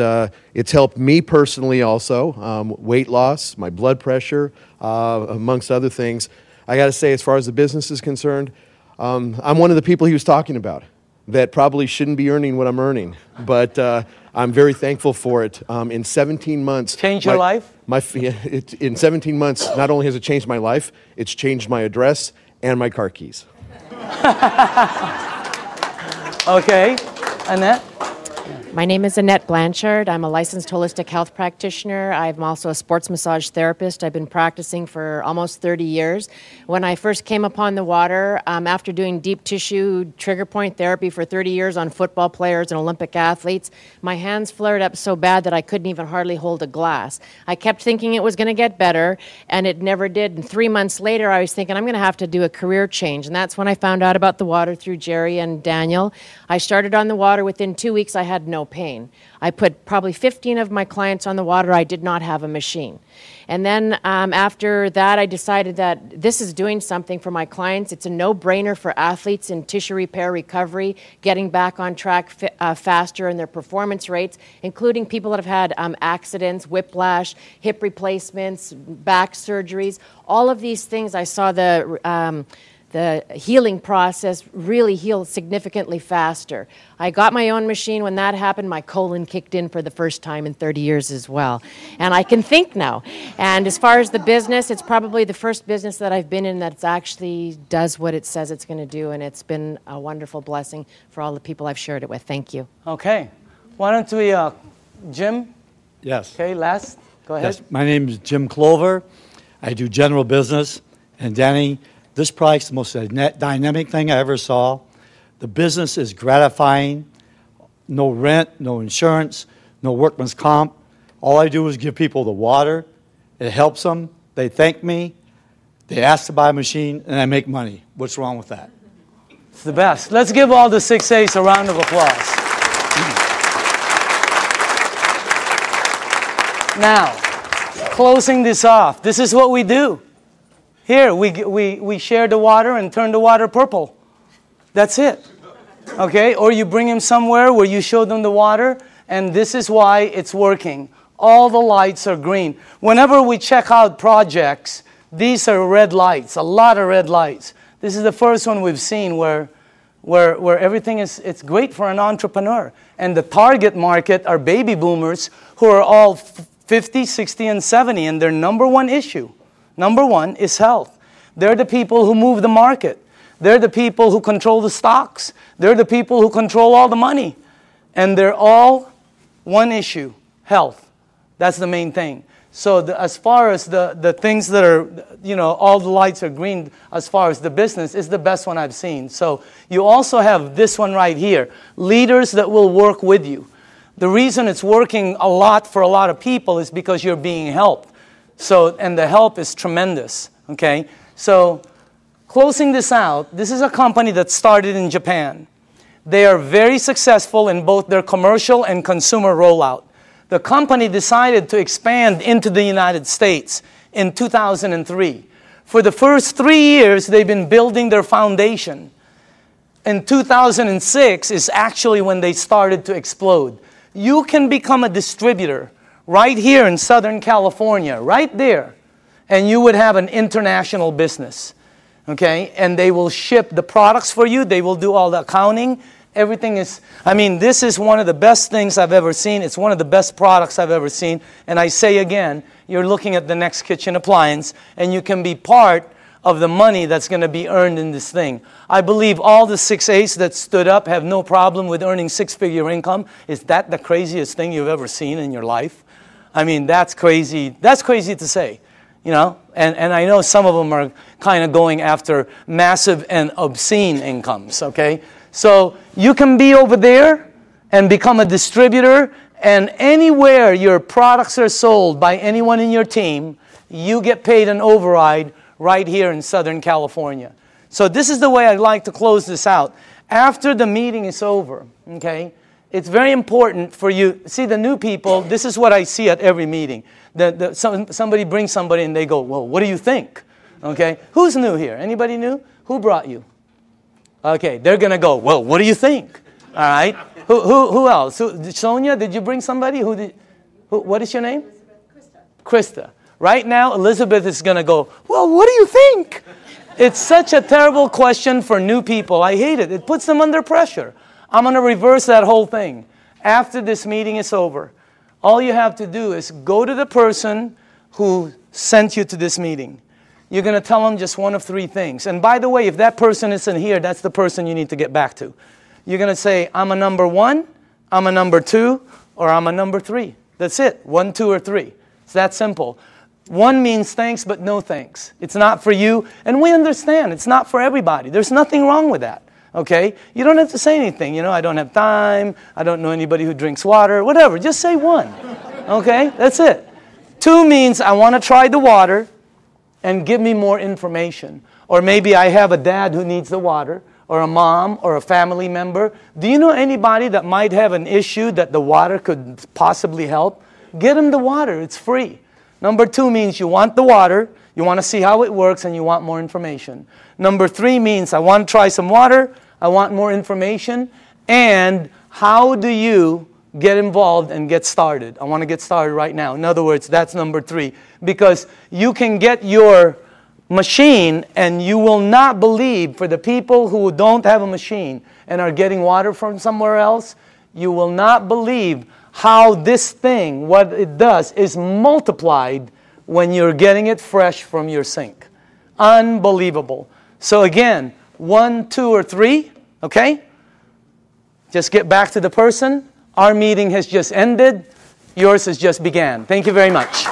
it's helped me personally also, weight loss, my blood pressure, amongst other things. I got to say, as far as the business is concerned, I'm one of the people he was talking about that probably shouldn't be earning what I'm earning. But I'm very thankful for it. In 17 months... Changed your life? In 17 months, not only has it changed my life, it's changed my address and my car keys. Okay. Annette? My name is Annette Blanchard. I'm a licensed holistic health practitioner. I'm also a sports massage therapist. I've been practicing for almost 30 years. When I first came upon the water, after doing deep tissue trigger point therapy for 30 years on football players and Olympic athletes, my hands flared up so bad that I couldn't even hardly hold a glass. I kept thinking it was going to get better, and it never did. And 3 months later, I was thinking I'm going to have to do a career change. And that's when I found out about the water through Jerry and Daniel. I started on the water. Within 2 weeks, I had no pain. I put probably 15 of my clients on the water. I did not have a machine. And then after that, I decided that this is doing something for my clients. It's a no-brainer for athletes in tissue repair recovery, getting back on track faster in their performance rates, including people that have had accidents, whiplash, hip replacements, back surgeries. All of these things, I saw the healing process really healed significantly faster. I got my own machine. When that happened, my colon kicked in for the first time in 30 years as well. And I can think now. And as far as the business, it's probably the first business that I've been in that actually does what it says it's going to do. And it's been a wonderful blessing for all the people I've shared it with. Thank you. Okay. Why don't we, Jim? Yes. Okay, last. Go ahead. Yes. My name is Jim Clover. I do general business. And Danny, this product's the most dynamic thing I ever saw. The business is gratifying. No rent, no insurance, no workman's comp. All I do is give people the water. It helps them. They thank me. They ask to buy a machine, and I make money. What's wrong with that? It's the best. Let's give all the 6 A's a round of applause. Now, closing this off, this is what we do. Here, we share the water and turn the water purple. That's it. Okay? Or you bring them somewhere where you show them the water, and this is why it's working. All the lights are green. Whenever we check out projects, these are red lights, a lot of red lights. This is the first one we've seen where everything is, it's great for an entrepreneur. And the target market are baby boomers who are all 50, 60, and 70, and their number one issue, number one, is health. They're the people who move the market. They're the people who control the stocks. They're the people who control all the money. And they're all one issue, health. That's the main thing. So as far as the things that are, you know, all the lights are green as far as the business is the best one I've seen. So you also have this one right here, leaders that will work with you. The reason it's working a lot for a lot of people is because you're being helped. So, and the help is tremendous, okay? So closing this out, this is a company that started in Japan. They are very successful in both their commercial and consumer rollout. The company decided to expand into the United States in 2003. For the first 3 years, they've been building their foundation. In 2006 is actually when they started to explode. You can become a distributor right here in Southern California, right there, and you would have an international business, okay? And they will ship the products for you. They will do all the accounting. Everything is, I mean, this is one of the best things I've ever seen. It's one of the best products I've ever seen. And I say again, you're looking at the next kitchen appliance, and you can be part of the money that's going to be earned in this thing. I believe all the 6 A's that stood up have no problem with earning six-figure income. Is that the craziest thing you've ever seen in your life? I mean, that's crazy. That's crazy to say, you know? And I know some of them are kind of going after massive and obscene incomes, okay? So you can be over there and become a distributor, and anywhere your products are sold by anyone in your team, you get paid an override right here in Southern California. So this is the way I'd like to close this out. After the meeting is over, okay, it's very important for you. See, the new people, this is what I see at every meeting. Somebody brings somebody and they go, well, what do you think? Okay, who's new here? Anybody new? Who brought you? Okay, they're going to go, well, what do you think? All right. Who else? Sonia, did you bring somebody? What is your name? Krista. Right now, Elizabeth is going to go, well, what do you think? It's such a terrible question for new people. I hate it. It puts them under pressure. I'm going to reverse that whole thing. After this meeting is over, all you have to do is go to the person who sent you to this meeting. You're going to tell them just one of 3 things. And by the way, if that person isn't here, that's the person you need to get back to. You're going to say, I'm a number 1, I'm a number 2, or I'm a number 3. That's it. 1, 2, or 3. It's that simple. 1 means thanks, but no thanks. It's not for you. And we understand. It's not for everybody. There's nothing wrong with that. Okay? You don't have to say anything. You know, I don't have time. I don't know anybody who drinks water. Whatever. Just say 1. Okay? That's it. 2 means I want to try the water and give me more information. Or maybe I have a dad who needs the water, or a mom, or a family member. Do you know anybody that might have an issue that the water could possibly help? Get them the water. It's free. Number 2 means you want the water, you want to see how it works, and you want more information. Number 3 means I want to try some water, I want more information, and how do you get involved and get started? I want to get started right now. In other words, that's number 3. Because you can get your machine, and you will not believe, for the people who don't have a machine and are getting water from somewhere else, you will not believe how this thing, what it does, is multiplied when you're getting it fresh from your sink. Unbelievable. So again, 1, 2, or 3, okay? Just get back to the person. Our meeting has just ended. Yours has just began. Thank you very much.